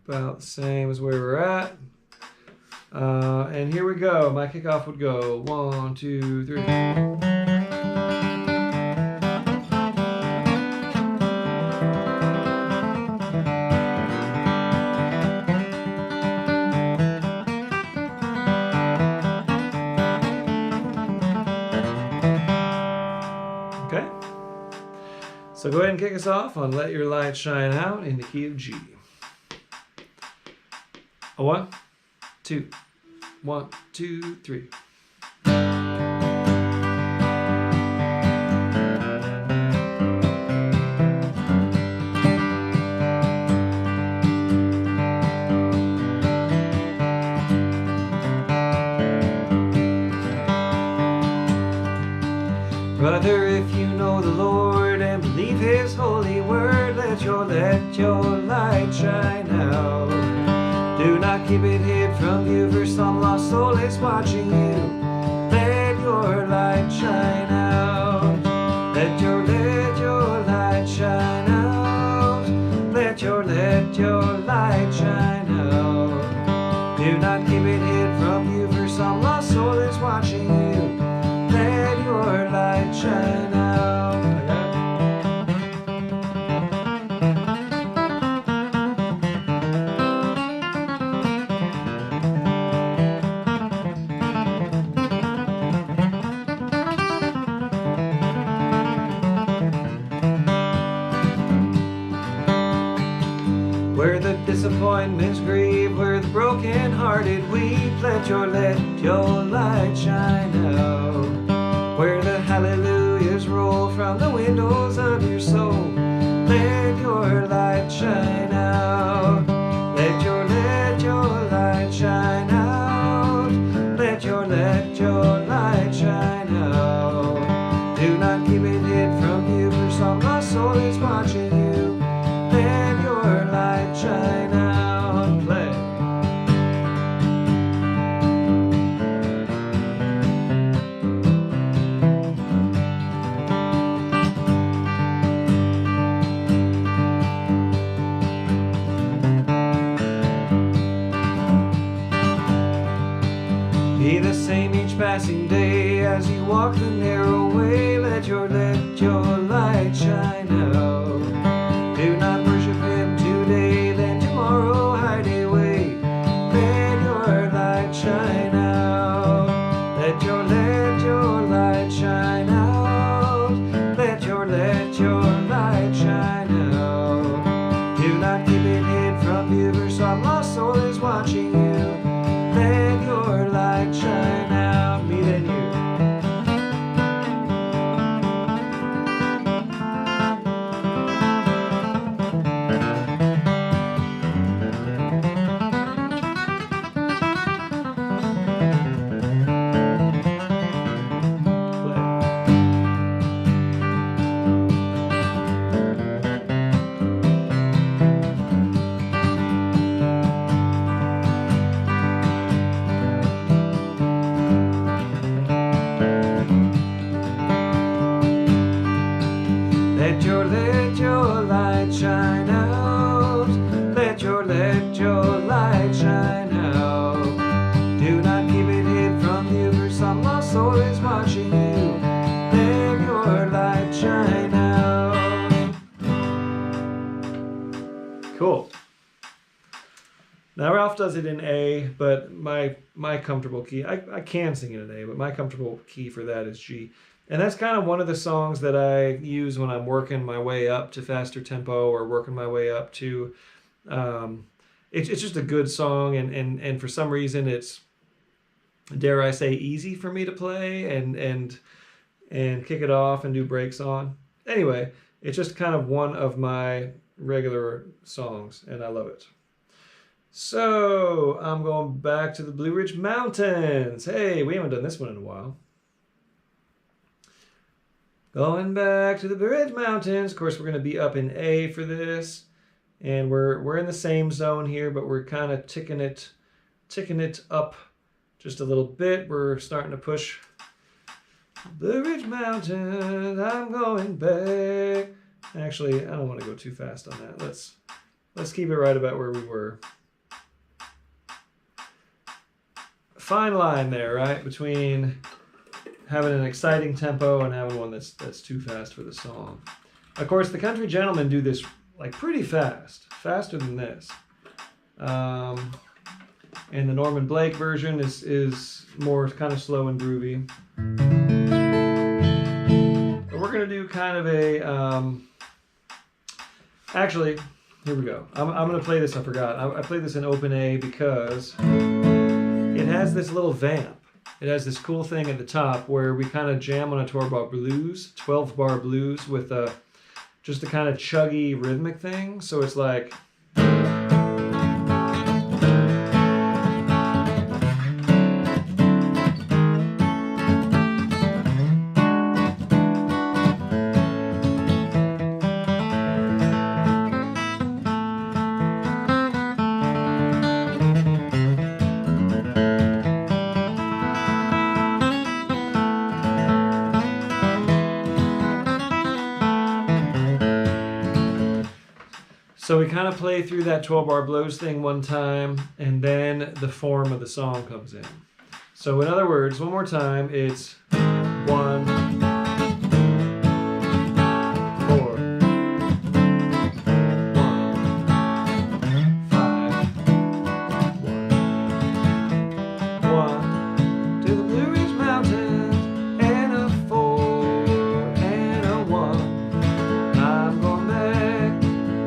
About the same as where we're at. And here we go. My kickoff would go 1, 2, 3. So go ahead and kick us off on Let Your Light Shine Out in the key of G. A 1, 2, 1, 2, 3. Brother, if you know the Lord and believe His holy word, let your light shine out. Do not keep it hid from you, for some lost soul is watching you. Let your light shine out. Let your light shine out. Let your light shine out. Do not keep it hid from you, for some lost soul is watching you. Let your light shine out. Where the disappointments grieve, where the broken-hearted weep, let your light shine out. Where the hallelujahs roll from the windows of your soul, let your light shine out. Let your light shine out. Let your light shine out. Do not keep it hid from you, for some lost soul is watching you. Let your light shine out. Play. Be the same each passing day as you walk the narrow way. Let your light shine out. Do not worship Him today, then tomorrow hide away. Let your light shine out. Let your light shine out. Let your light shine out. Do not keep it hid from you, for some lost soul is watching you. Let your light shine out. Me and you. Let your light shine out. Let your light shine out. Do not keep it hid from you, for some lost soul is watching you. Let your light shine out. Cool. Now Ralph does it in A, but my comfortable key, I can sing it in A, but my comfortable key for that is G. And that's kind of one of the songs that I use when I'm working my way up to faster tempo or working my way up to, it's just a good song. And for some reason it's, dare I say, easy for me to play and kick it off and do breaks on. Anyway, it's just kind of one of my regular songs and I love it. So I'm going back to the Blue Ridge Mountains. Hey, we haven't done this one in a while. Going back to the Blue Ridge Mountains. Of course, we're going to be up in A for this. And we're in the same zone here, but we're kind of ticking it up just a little bit. We're starting to push. Blue Ridge Mountains, I'm going back. Actually, I don't want to go too fast on that. Let's keep it right about where we were. Fine line there, right? Between having an exciting tempo and having one that's too fast for the song. Of course, the Country Gentlemen do this like pretty fast, faster than this. And the Norman Blake version is more kind of slow and groovy. But we're gonna do kind of a Actually, here we go. I'm going to play this. I forgot. I played this in open A because it has this little vamp. It has this cool thing at the top where we kind of jam on a 12 bar blues with just a kind of chuggy rhythmic thing. So it's like... So we kind of play through that 12-bar blues thing one time, and then the form of the song comes in. So in other words, one more time, it's 1, 4, 1, 5, 1 to the Blue Ridge Mountains, and a 4 and a 1. I'm going back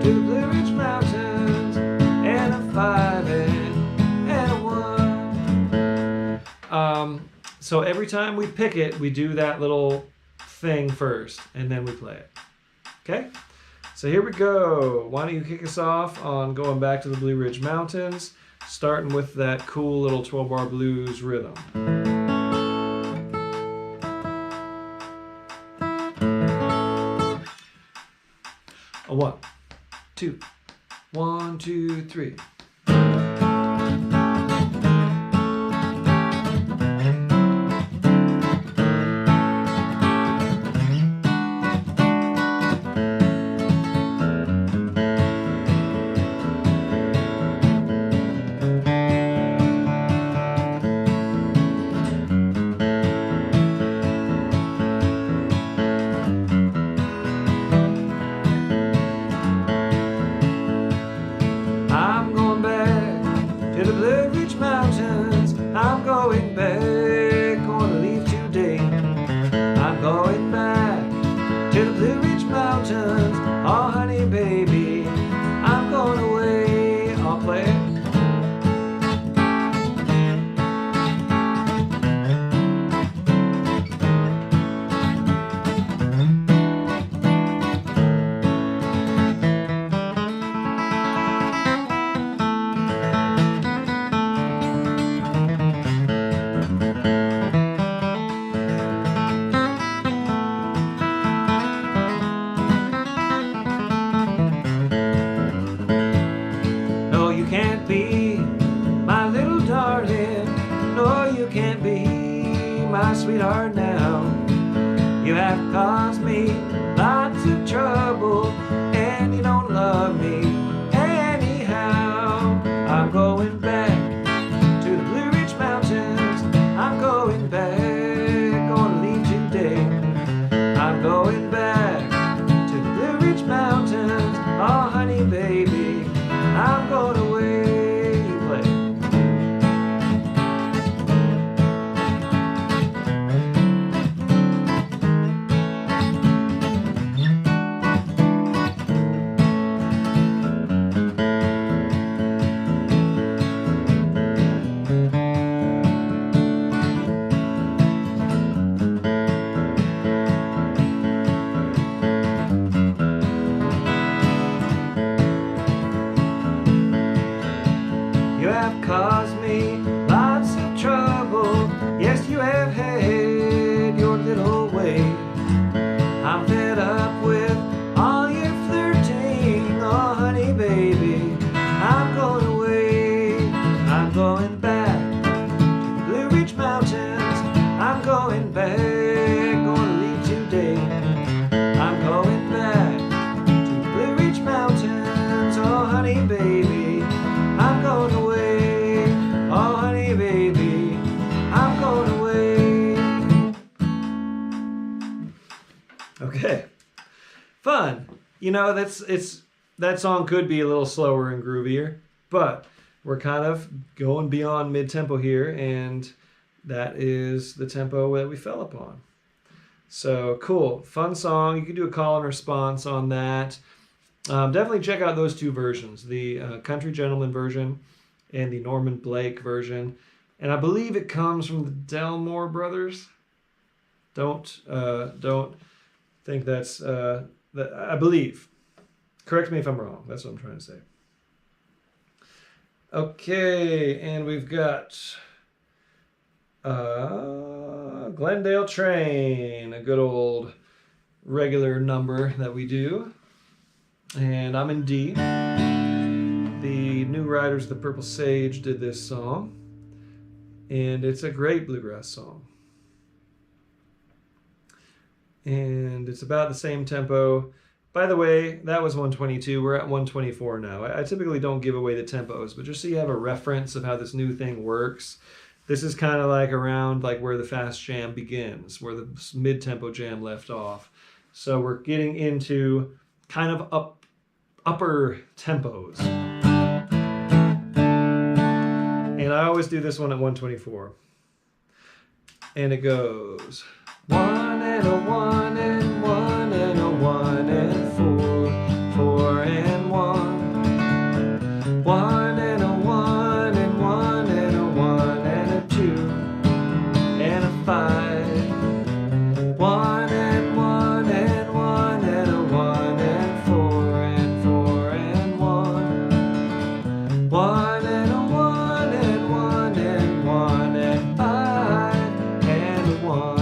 to the Blue Ridge Mountains, and a 5 and a 1. So every time we pick it, we do that little thing first, and then we play it. Okay? So here we go. Why don't you kick us off on Going Back to the Blue Ridge Mountains, starting with that cool little 12-bar blues rhythm. A 1, 2, 1, 2, 3. I'm going back, gonna leave today. I'm going back to the Blue Ridge Mountains. Oh honey baby, I'm going away. I'll play it. My sweetheart now, you have caused me lots of trouble, and you don't love me anyhow. I'm going back to the Blue Ridge Mountains. I'm going back, gonna leave today. I'm going back to the Blue Ridge Mountains. Oh honey baby, I'm going away. You play. Caused me lots of trouble. Yes, you have had your little way. I'm fed up with all your flirting. Oh, honey, baby, I'm going away. I'm going back to the Blue Ridge Mountains. I'm going back, gonna leave today. I'm going back to the Blue Ridge Mountains. Oh, honey, baby, I'm going away. Oh honey baby, I'm going away. Okay. Fun. You know, that song could be a little slower and groovier, but we're kind of going beyond mid-tempo here, and that is the tempo that we fell upon. So cool. Fun song. You can do a call and response on that. Definitely check out those two versions, the Country Gentleman version and the Norman Blake version. And I believe it comes from the Delmore brothers. Don't think that's that. I believe. Correct me if I'm wrong. That's what I'm trying to say. Okay, and we've got Glendale Train, a good old regular number that we do. And I'm in D. The New Riders of the Purple Sage did this song. And it's a great bluegrass song. And it's about the same tempo. By the way, that was 122. We're at 124 now. I typically don't give away the tempos, but just so you have a reference of how this new thing works, this is kind of like around like where the fast jam begins, where the mid-tempo jam left off. So we're getting into kind of upper tempos. And I always do this one at 124. And it goes 1 and a 1 and 1 and a 1 and 4, 4 and 1. 1 and a 1 and 1 and a 1 and a 2 and a 5. 1 and 1 and 1 and a 1 and 4 and 4 and 1. 1 and a 1 and 1 and 1 and 5 and a 1.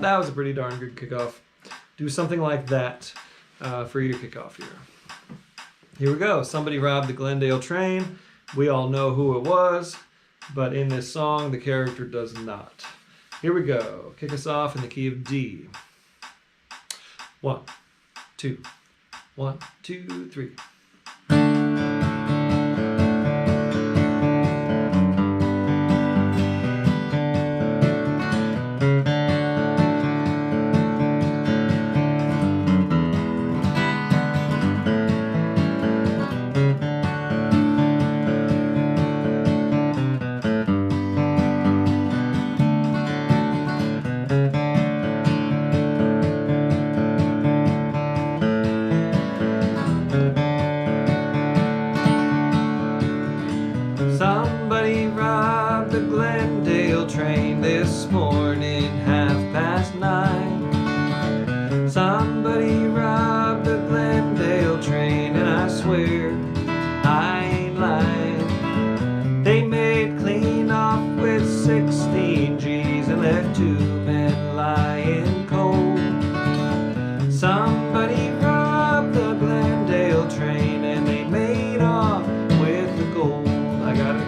That was a pretty darn good kickoff. Do something like that for your kickoff here. Here we go. Somebody robbed the Glendale Train. We all know who it was, but in this song, the character does not. Here we go. Kick us off in the key of D. 1, 2, 1, 2, 3. Somebody robbed the Glendale train this morning, 9:30. Somebody robbed the Glendale train, and I swear I ain't lying. They made clean off with 16 G's and left 2 men lying cold. Somebody robbed the Glendale train, and they made off with the gold. I got it.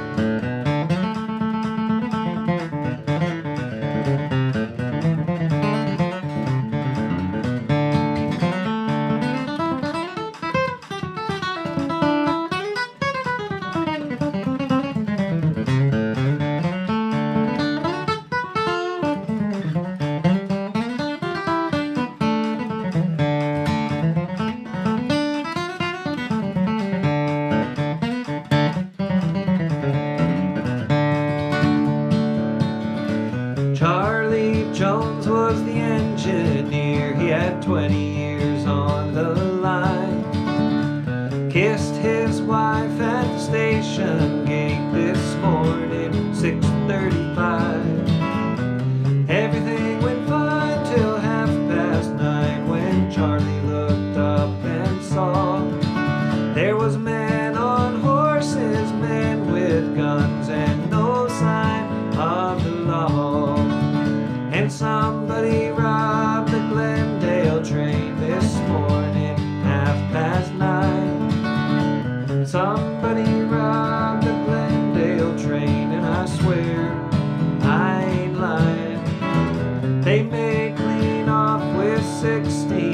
Charlie Jones was the engineer. He had 20 years on the line. Kissed his wife at the station gate this morning, 6:35. Everything went fine till 9:30 when Charlie looked up and saw there was men on horses, men with guns, and no sign of the law. And somebody robbed the Glendale train this morning, 9:30. Somebody robbed the Glendale train, and I swear I ain't lying. They made clean off with 16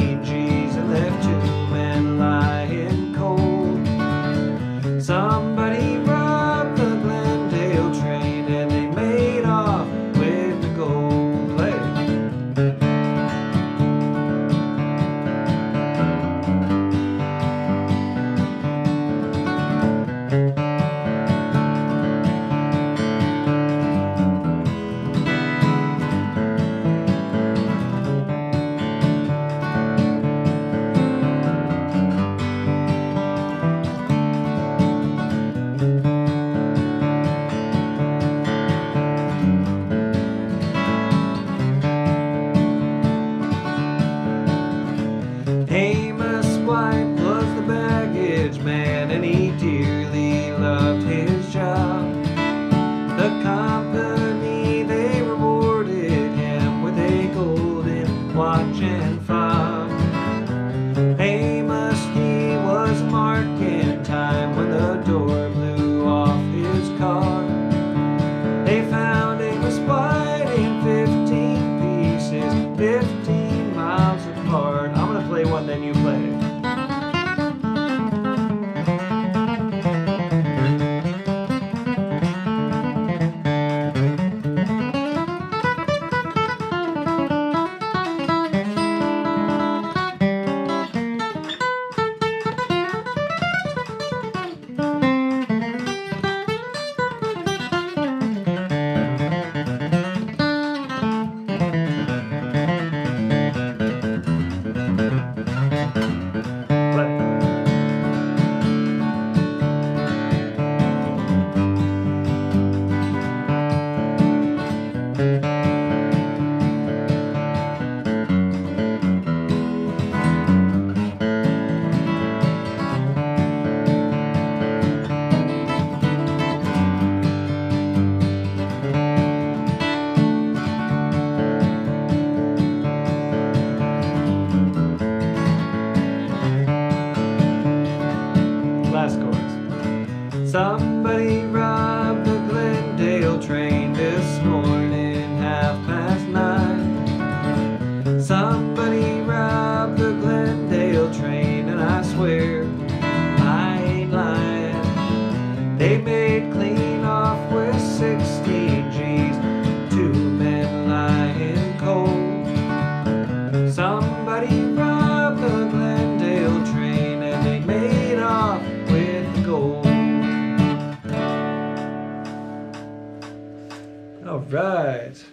right.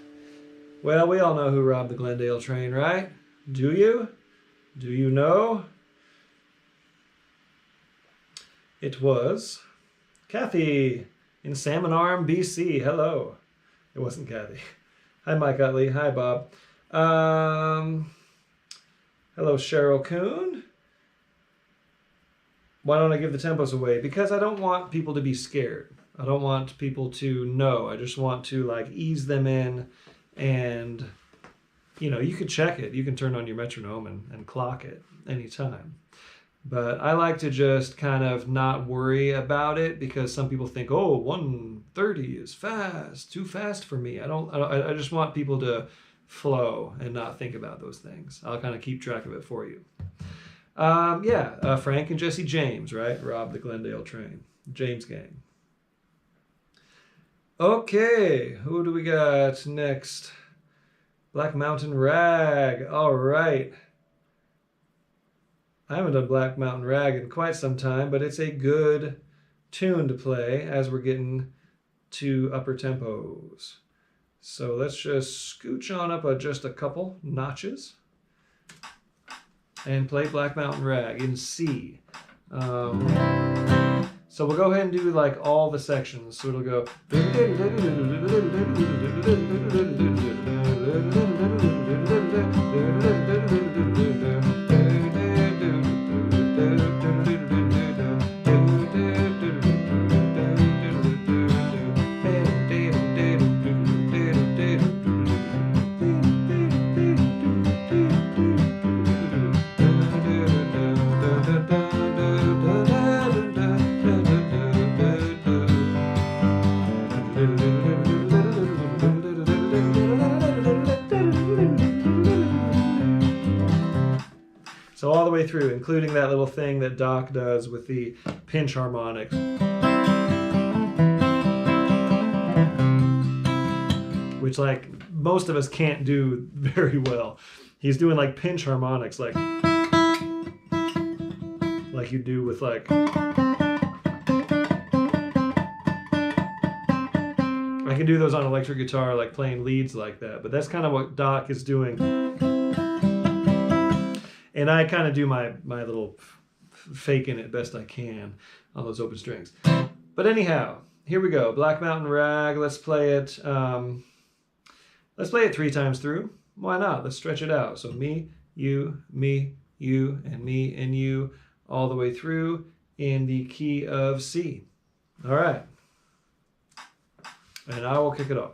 Well, we all know who robbed the Glendale train, right? Do you? Do you know? It was Kathy in Salmon Arm, BC. Hello. It wasn't Kathy. Hi, Mike Utley. Hi, Bob. Hello, Cheryl Kuhn. Why don't I give the tempos away? Because I don't want people to be scared. I don't want people to know. I just want to like ease them in, and you know, you could check it. You can turn on your metronome and clock it anytime. But I like to just kind of not worry about it because some people think, oh, 130 is fast, too fast for me. I just want people to flow and not think about those things. I'll kind of keep track of it for you. Frank and Jesse James, right? Robbed the Glendale train. James gang. Okay, who do we got next? Black Mountain Rag. All right. I haven't done Black Mountain Rag in quite some time, but it's a good tune to play as we're getting to upper tempos. So let's just scooch on up just a couple notches and play Black Mountain Rag in C. So we'll go ahead and do like all the sections. So it'll go. So all the way through, including that little thing that Doc does with the pinch harmonics. Which like most of us can't do very well. He's doing like pinch harmonics like you do with like. I can do those on electric guitar, like playing leads like that, but that's kind of what Doc is doing. And I kind of do my little faking it best I can on those open strings. But anyhow, here we go. Black Mountain Rag. Let's play it. Let's play it 3 times through. Why not? Let's stretch it out. So me, you, and me, and you, all the way through in the key of C. All right. And I will kick it off.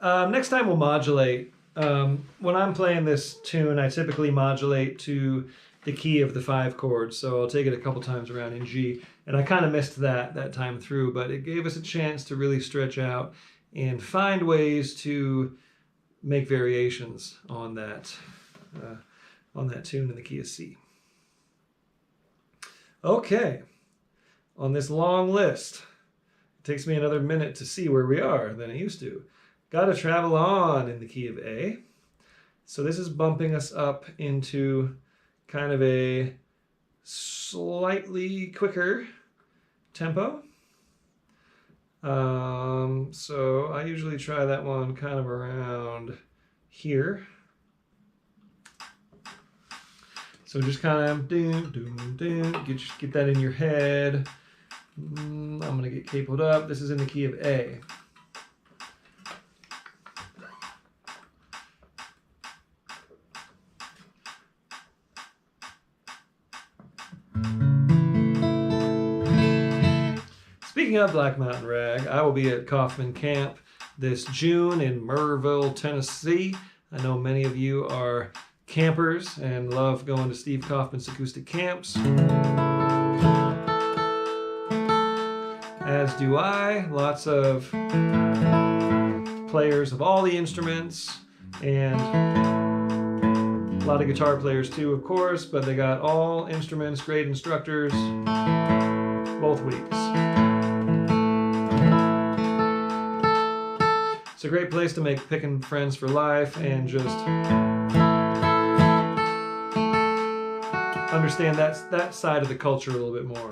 Next time we'll modulate. When I'm playing this tune, I typically modulate to the key of the 5 chords, so I'll take it a couple times around in G. And I kind of missed that time through, but it gave us a chance to really stretch out and find ways to make variations on that tune in the key of C. Okay, on this long list, it takes me another minute to see where we are than it used to. Gotta Travel On in the key of A. So this is bumping us up into kind of a slightly quicker tempo. So I usually try that one kind of around here. So just kind of get that in your head. I'm gonna get capoed up. This is in the key of A. Speaking of Black Mountain Rag, I will be at Kaufman Camp this June in Murrayville, Tennessee. I know many of you are campers and love going to Steve Kaufman's acoustic camps. As do I. Lots of players of all the instruments and a lot of guitar players too, of course, but they got all instruments, great instructors, both weeks. It's a great place to make picking friends for life and just understand that side of the culture a little bit more.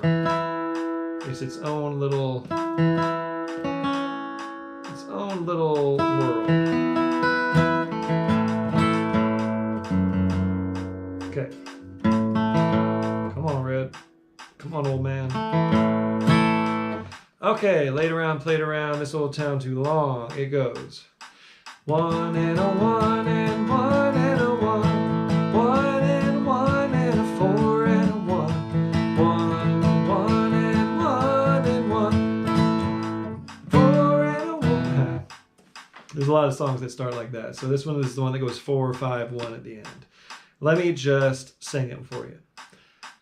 It's its own little world. Okay. Come on, Red. Come on, old man. Okay, laid around, played around, this old town too long. It goes. 1 and a 1 and 1 and a 1. 1 and 1 and a 4 and a 1. 1 and 1 and 1 and 1. 4 and a 1. There's a lot of songs that start like that. So this one is the one that goes 4, 5, 1 at the end. Let me just sing it for you.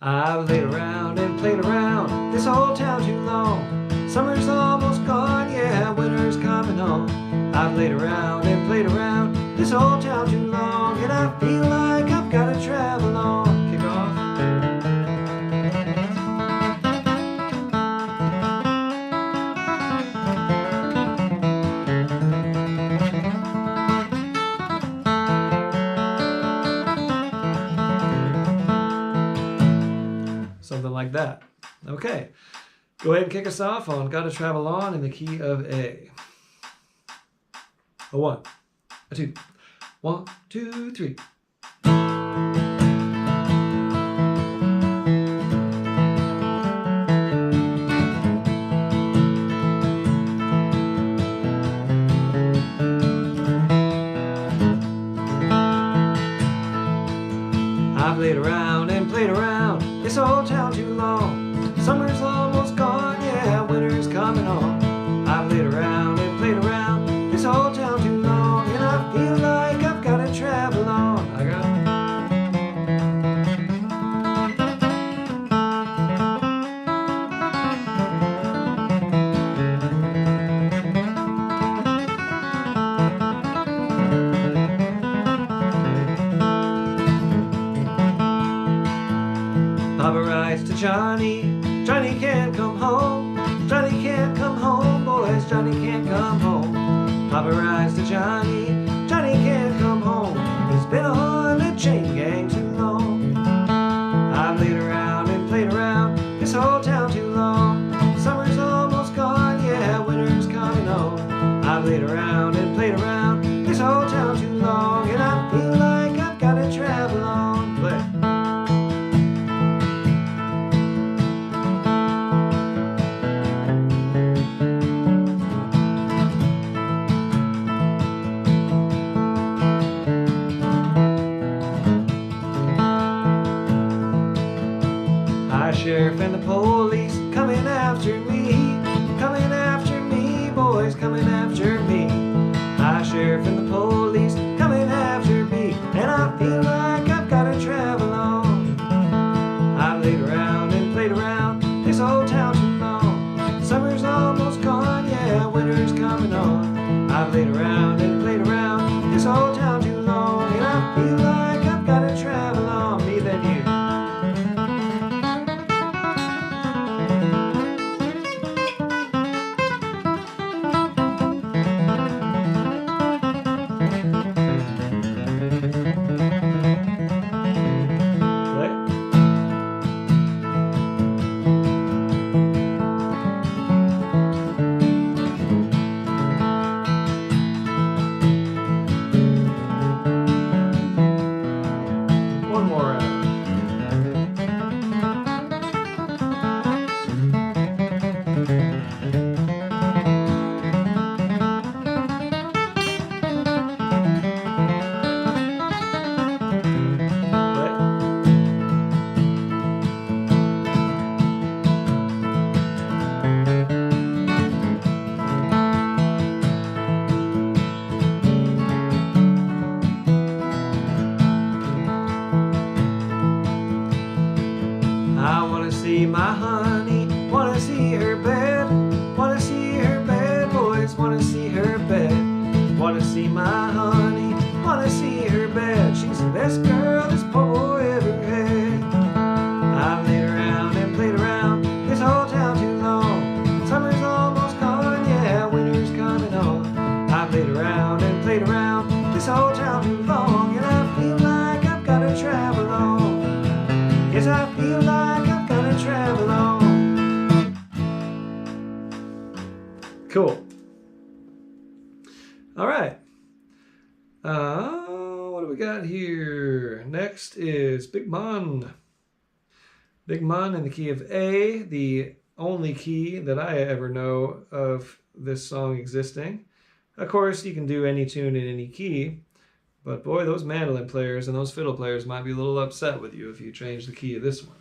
I've laid around and played around this whole town too long. Summer's almost gone, yeah, winter's coming on. I've laid around and played around this whole town too long, and I feel like I've got to travel on. Kick off. Something like that. Okay. Go ahead and kick us off on Gotta Travel On in the key of A. A 1, a 2, 1, 2, 3. I've laid around and played around this old town too long. Summer's almost gone, yeah, winter's coming on. I've laid around and played around this whole town too long, and I feel like I've got to travel on. I got Papa writes to Johnny. Johnny can't come home. Johnny can't come home, boys. Johnny can't come home. Papa rides to Johnny. Johnny can't come home. He's been on the chain gang too long. I've laid around and played around this whole town too long. Summer's almost gone, yeah, winter's coming on. I've laid around and played around this whole town too long, and I feel like I've got to travel on. Play. Sheriff and the police coming after me, boys coming after me. High sheriff and the police coming after me, and I feel like I've gotta travel on. I've laid around and played around this old town too long. Summer's almost gone, yeah, winter's coming on. I've laid around and played around this old town too long, and I feel like I've gotta travel on. Me then you. See my honey, wanna see her bed, wanna see her bed, boys, wanna see her bed, wanna see my honey, wanna see her bed. She's the best girl this poor boy ever had. I've laid around and played around this whole town too long. Summer's almost gone, yeah, winter's coming on. I've laid around and played around this whole town too long, and I feel like I've gotta travel on. Yes, I feel like I've gotta travel on. Cool. All right. What do we got here? Next is Big Mon. Big Mon in the key of A, the only key that I ever know of this song existing. Of course, you can do any tune in any key, but boy, those mandolin players and those fiddle players might be a little upset with you if you change the key of this one.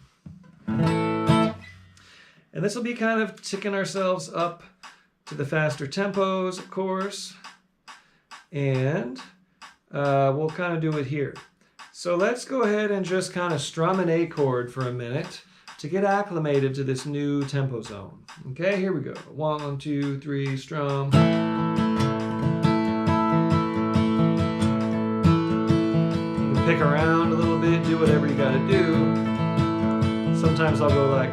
And this will be kind of ticking ourselves up to the faster tempos, of course. And we'll kind of do it here. So let's go ahead and just kind of strum an A chord for a minute to get acclimated to this new tempo zone. Okay, here we go. 1, 2, 3, strum. You can pick around a little bit, do whatever you gotta do. Sometimes I'll go like...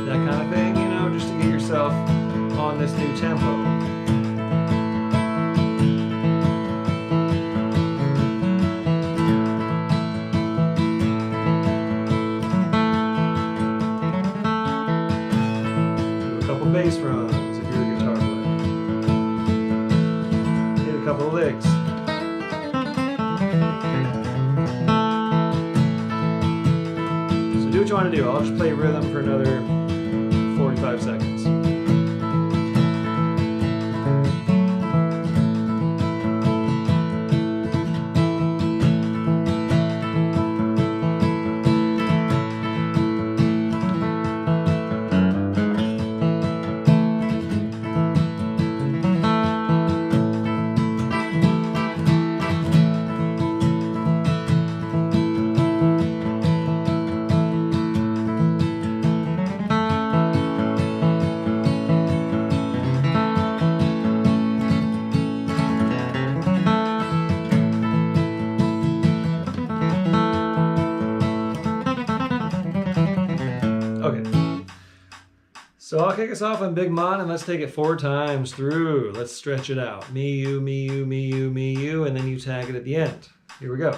that kind of thing, you know, just to get yourself on this new tempo. Bass runs if you're a guitar player. Hit a couple of licks. So do what you want to do. I'll just play rhythm for another 45 seconds. So I'll kick us off on Big Mon, and let's take it 4 times through. Let's stretch it out. Me, you, me, you, me, you, me, you, and then you tag it at the end. Here we go.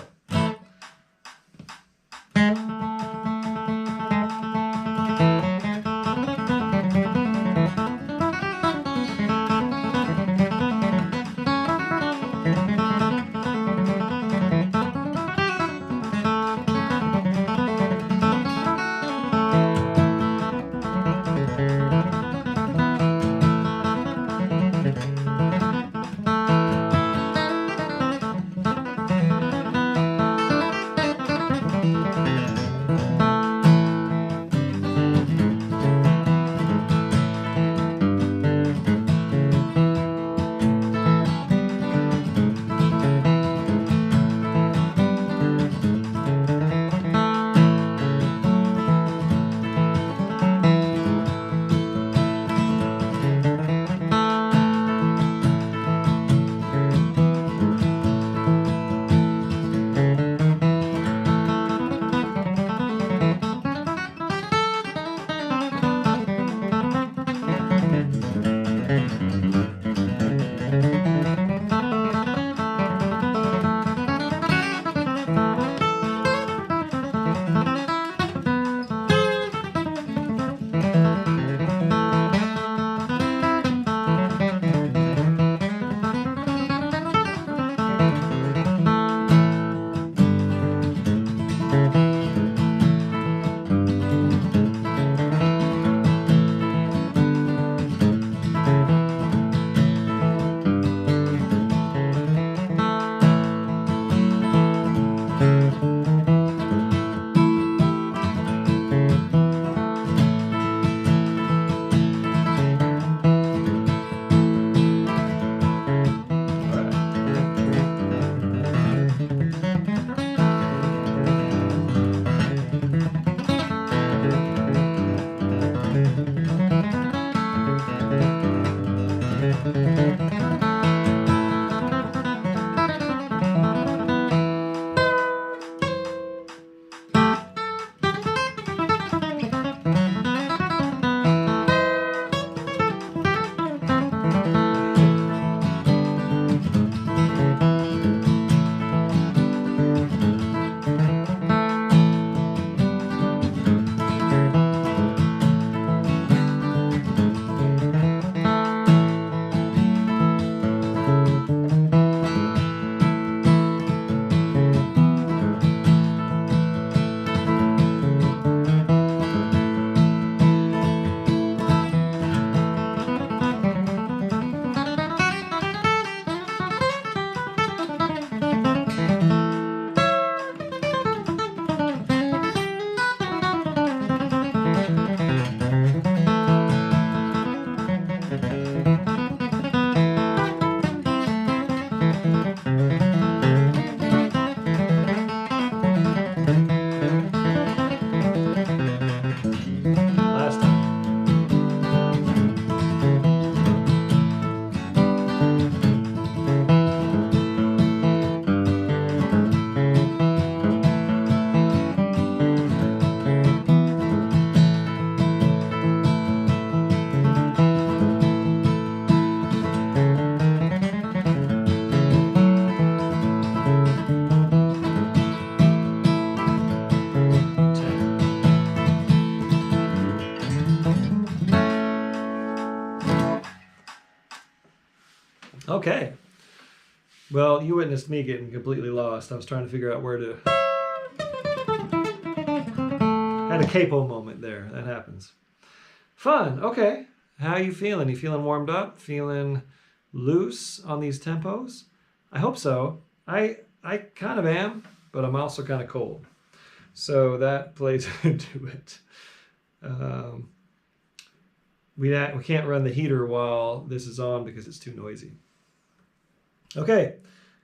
Okay. Well, you witnessed me getting completely lost. I was trying to figure out where to... Had a capo moment there. That happens. Fun. Okay. How are you feeling? You feeling warmed up? Feeling loose on these tempos? I hope so. I kind of am, but I'm also kind of cold. So that plays into it. We can't run the heater while this is on because it's too noisy. Okay.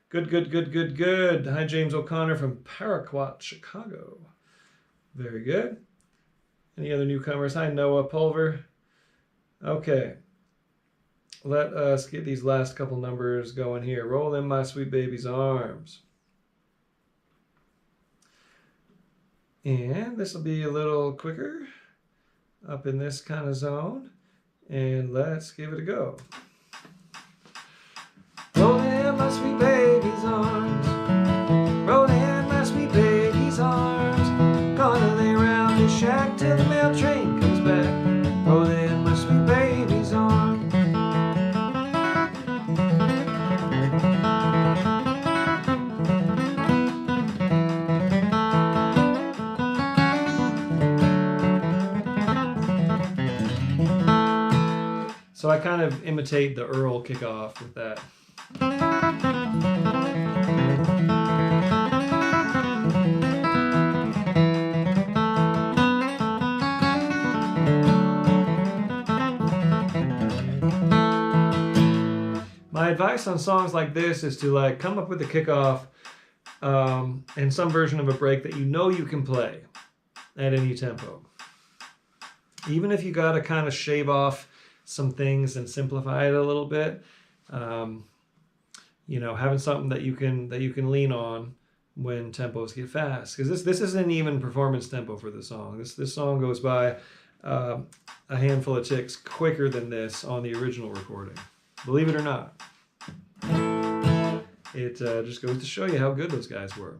Good. Hi, James O'Connor from Paraquat, Chicago. Very good. Any other newcomers? Hi, Noah Pulver. Okay. Let us get these last couple numbers going here. Roll in my sweet baby's arms. And this will be a little quicker up in this kind of zone. And let's give it a go. Roll in my sweet baby's arms. Roll in my sweet baby's arms. Gonna lay around this shack till the mail train comes back. Roll in my sweet baby's arms. So I kind of imitate the Earl kickoff with that. My advice on songs like this is to like come up with a kickoff and some version of a break that you know you can play at any tempo. Even if you got to kind of shave off some things and simplify it a little bit, you know, having something that you can lean on when tempos get fast, because this isn't even performance tempo for the song. This song goes by a handful of ticks quicker than this on the original recording, believe it or not. It just goes to show you how good those guys were.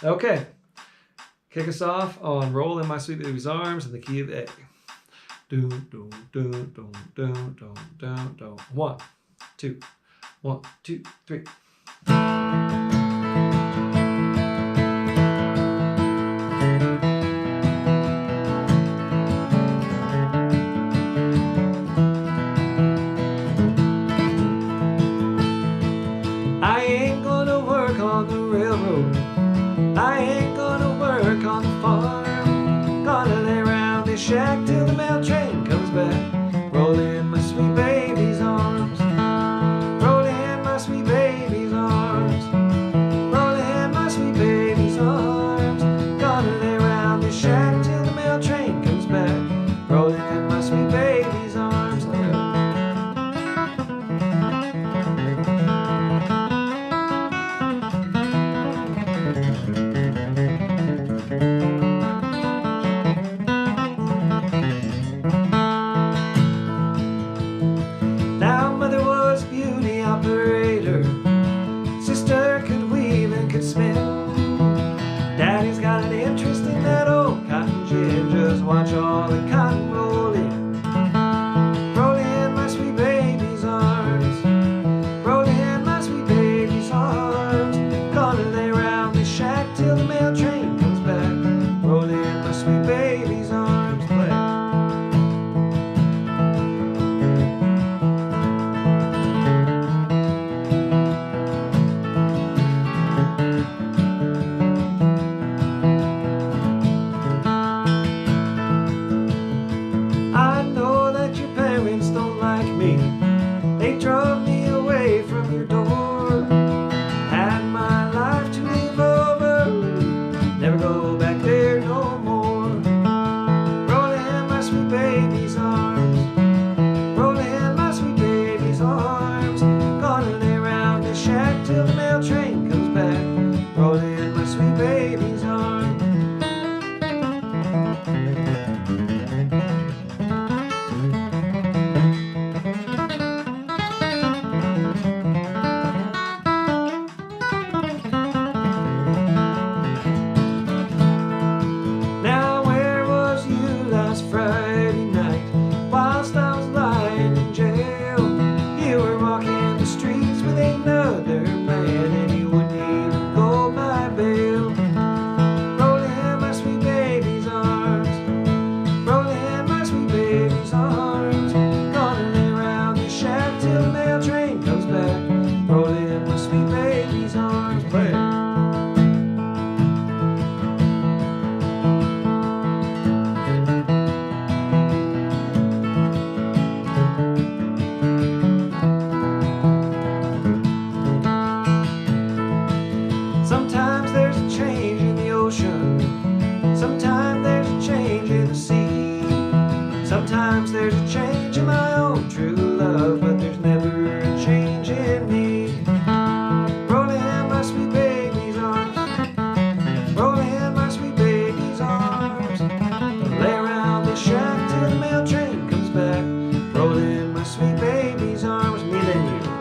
Okay, kick us off on Roll in My Sweet Baby's Arms in the key of A. Do, do, do, do, do, do, do, do. 1, 2, 1, 2, 3. I ain't gonna work on the railroad. I ain't gonna work on the farm. Gonna lay around this shack till the mail train comes back. Roll in my sweet baby's arms. Roll in my sweet baby's arms. Roll in my sweet baby's arms. Gonna lay around this shack till the mail train comes back. Roll in my sweet baby's arms. Now mother was a beauty operator. Sister could weave and could spin. Daddy's got an interest in that old cotton gin. Just watch all the cotton roll in. there's a change in my own true love, but there's never a change in me. Rolling in my sweet baby's arms, rolling in my sweet baby's arms. Lay around the shack till the mail train comes back. Rolling in my sweet baby's arms, me then you.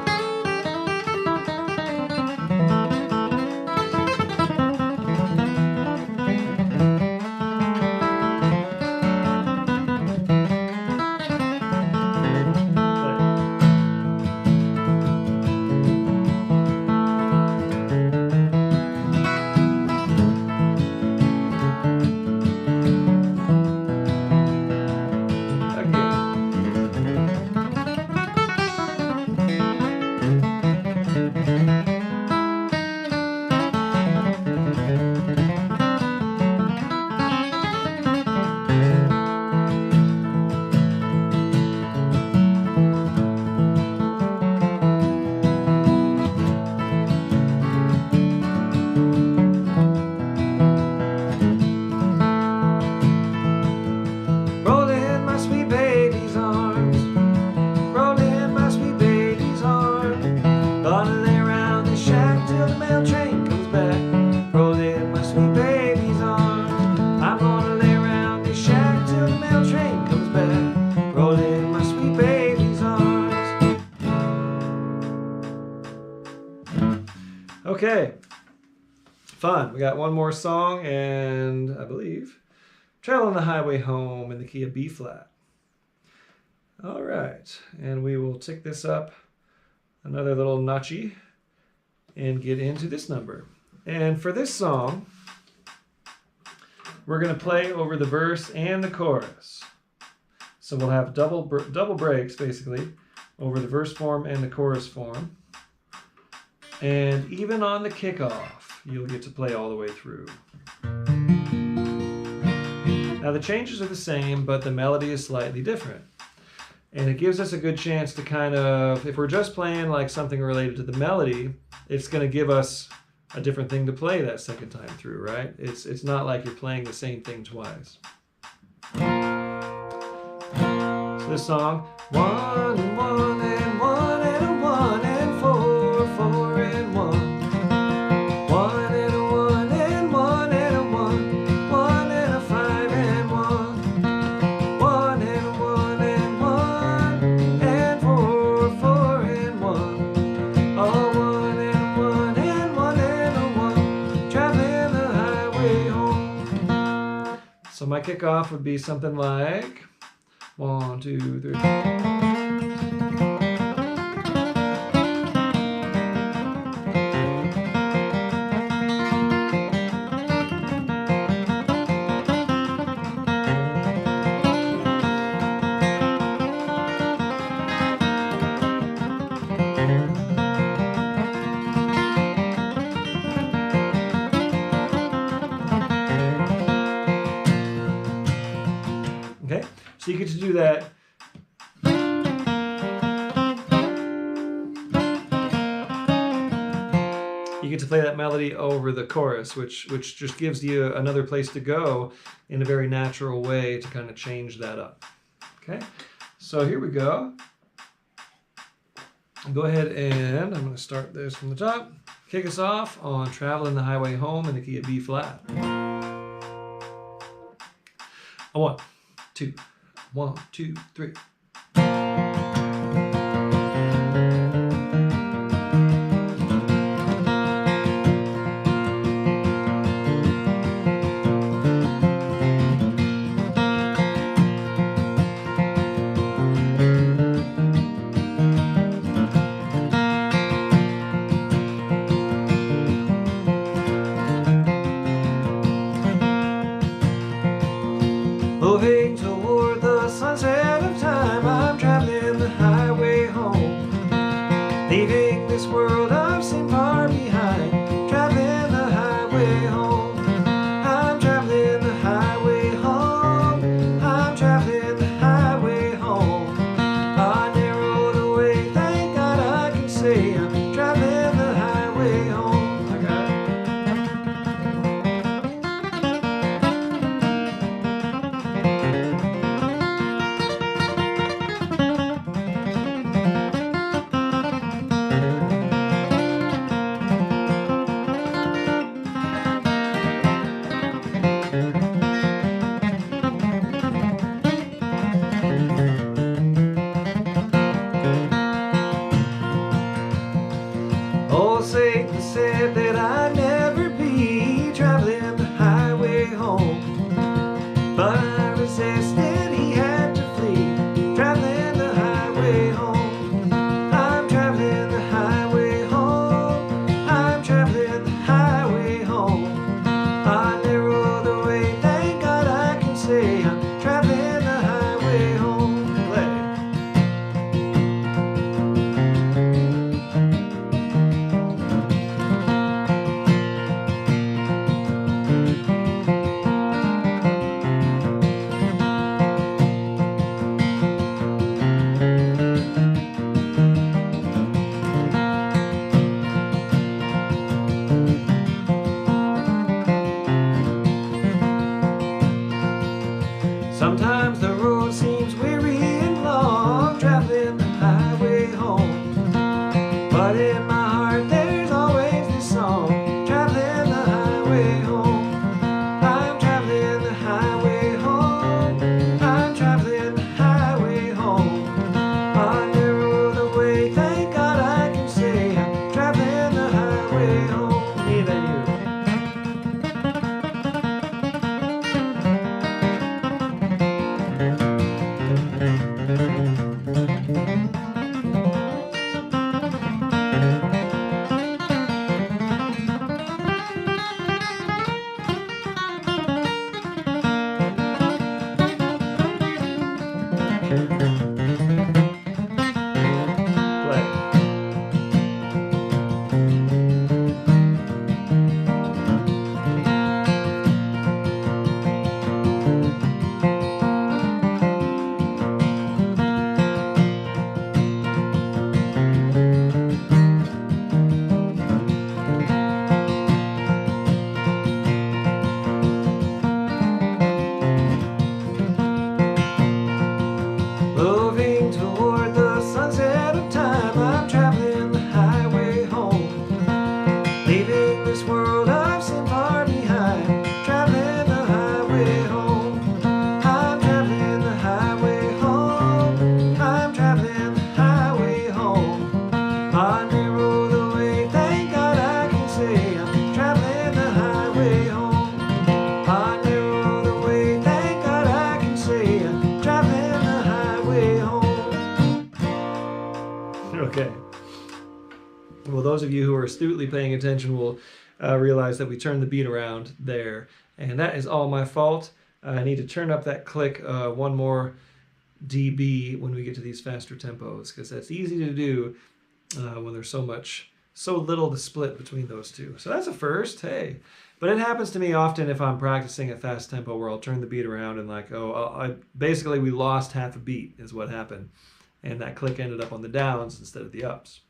Okay, fun. We got one more song, and I believe Traveling the Highway Home in the key of B flat. All right, and we will tick this up another little notchy and get into this number. And for this song, we're going to play over the verse and the chorus. So we'll have double breaks, basically, over the verse form and the chorus form. And even on the kickoff, you'll get to play all the way through. Now the changes are the same, but the melody is slightly different. And it gives us a good chance to kind of, if we're just playing like something related to the melody, it's going to give us a different thing to play that second time through, right? It's not like you're playing the same thing twice. So this song, 1 and 1 and 1 and a 1 and 4, 4 and 1. 1 and a 1 and 1 and a 1, 1 and a 5 and 1. 1 and a 1 and 1 and 4, 4 and 1. All 1 and 1 and 1 and a 1, traveling the highway home. So my kickoff would be something like 1, 2, 3. Okay, so you get to do that. You get to play that melody over the chorus, which just gives you another place to go in a very natural way to kind of change that up. Okay, so here we go. Go ahead and I'm going to start this from the top. Kick us off on Traveling the Highway Home in the key of B flat. 1, 2, 1, 2, 3. Moving toward the sunset of time, I'm traveling the Moving toward the sunset of time, I'm traveling the highway home. Leaving this world I've seen far behind, traveling the highway home. I'm traveling the highway home. I'm traveling the highway home. I narrow the way, thank God I can say I'm traveling the highway home. I narrow the way, thank God I can say I'm traveling the highway home. Okay. Well, those of you who are astutely paying attention will realize that we turned the beat around there. And that is all my fault. I need to turn up that click one more dB when we get to these faster tempos, because that's easy to do when there's so little to split between those two. So that's a first, hey. But it happens to me often if I'm practicing a fast tempo where I'll turn the beat around and basically we lost half a beat is what happened. And that click ended up on the downs instead of the ups.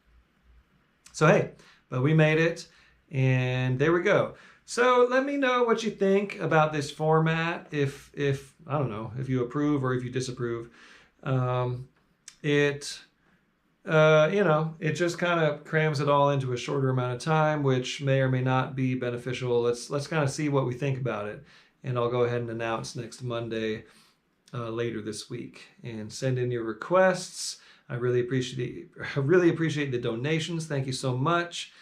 So hey, but we made it, and there we go. So let me know what you think about this format, if I don't know, if you approve or if you disapprove. It just kind of crams it all into a shorter amount of time, which may or may not be beneficial. Let's kind of see what we think about it, and I'll go ahead and announce next Monday later this week. And send in your requests. I really appreciate the donations. Thank you so much.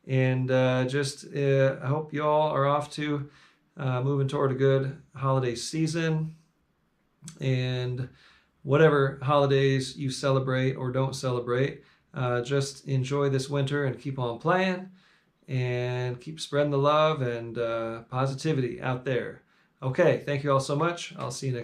And I hope you all are off to moving toward a good holiday season. And whatever holidays you celebrate or don't celebrate, just enjoy this winter and keep on playing and keep spreading the love and positivity out there. Okay, thank you all so much. I'll see you next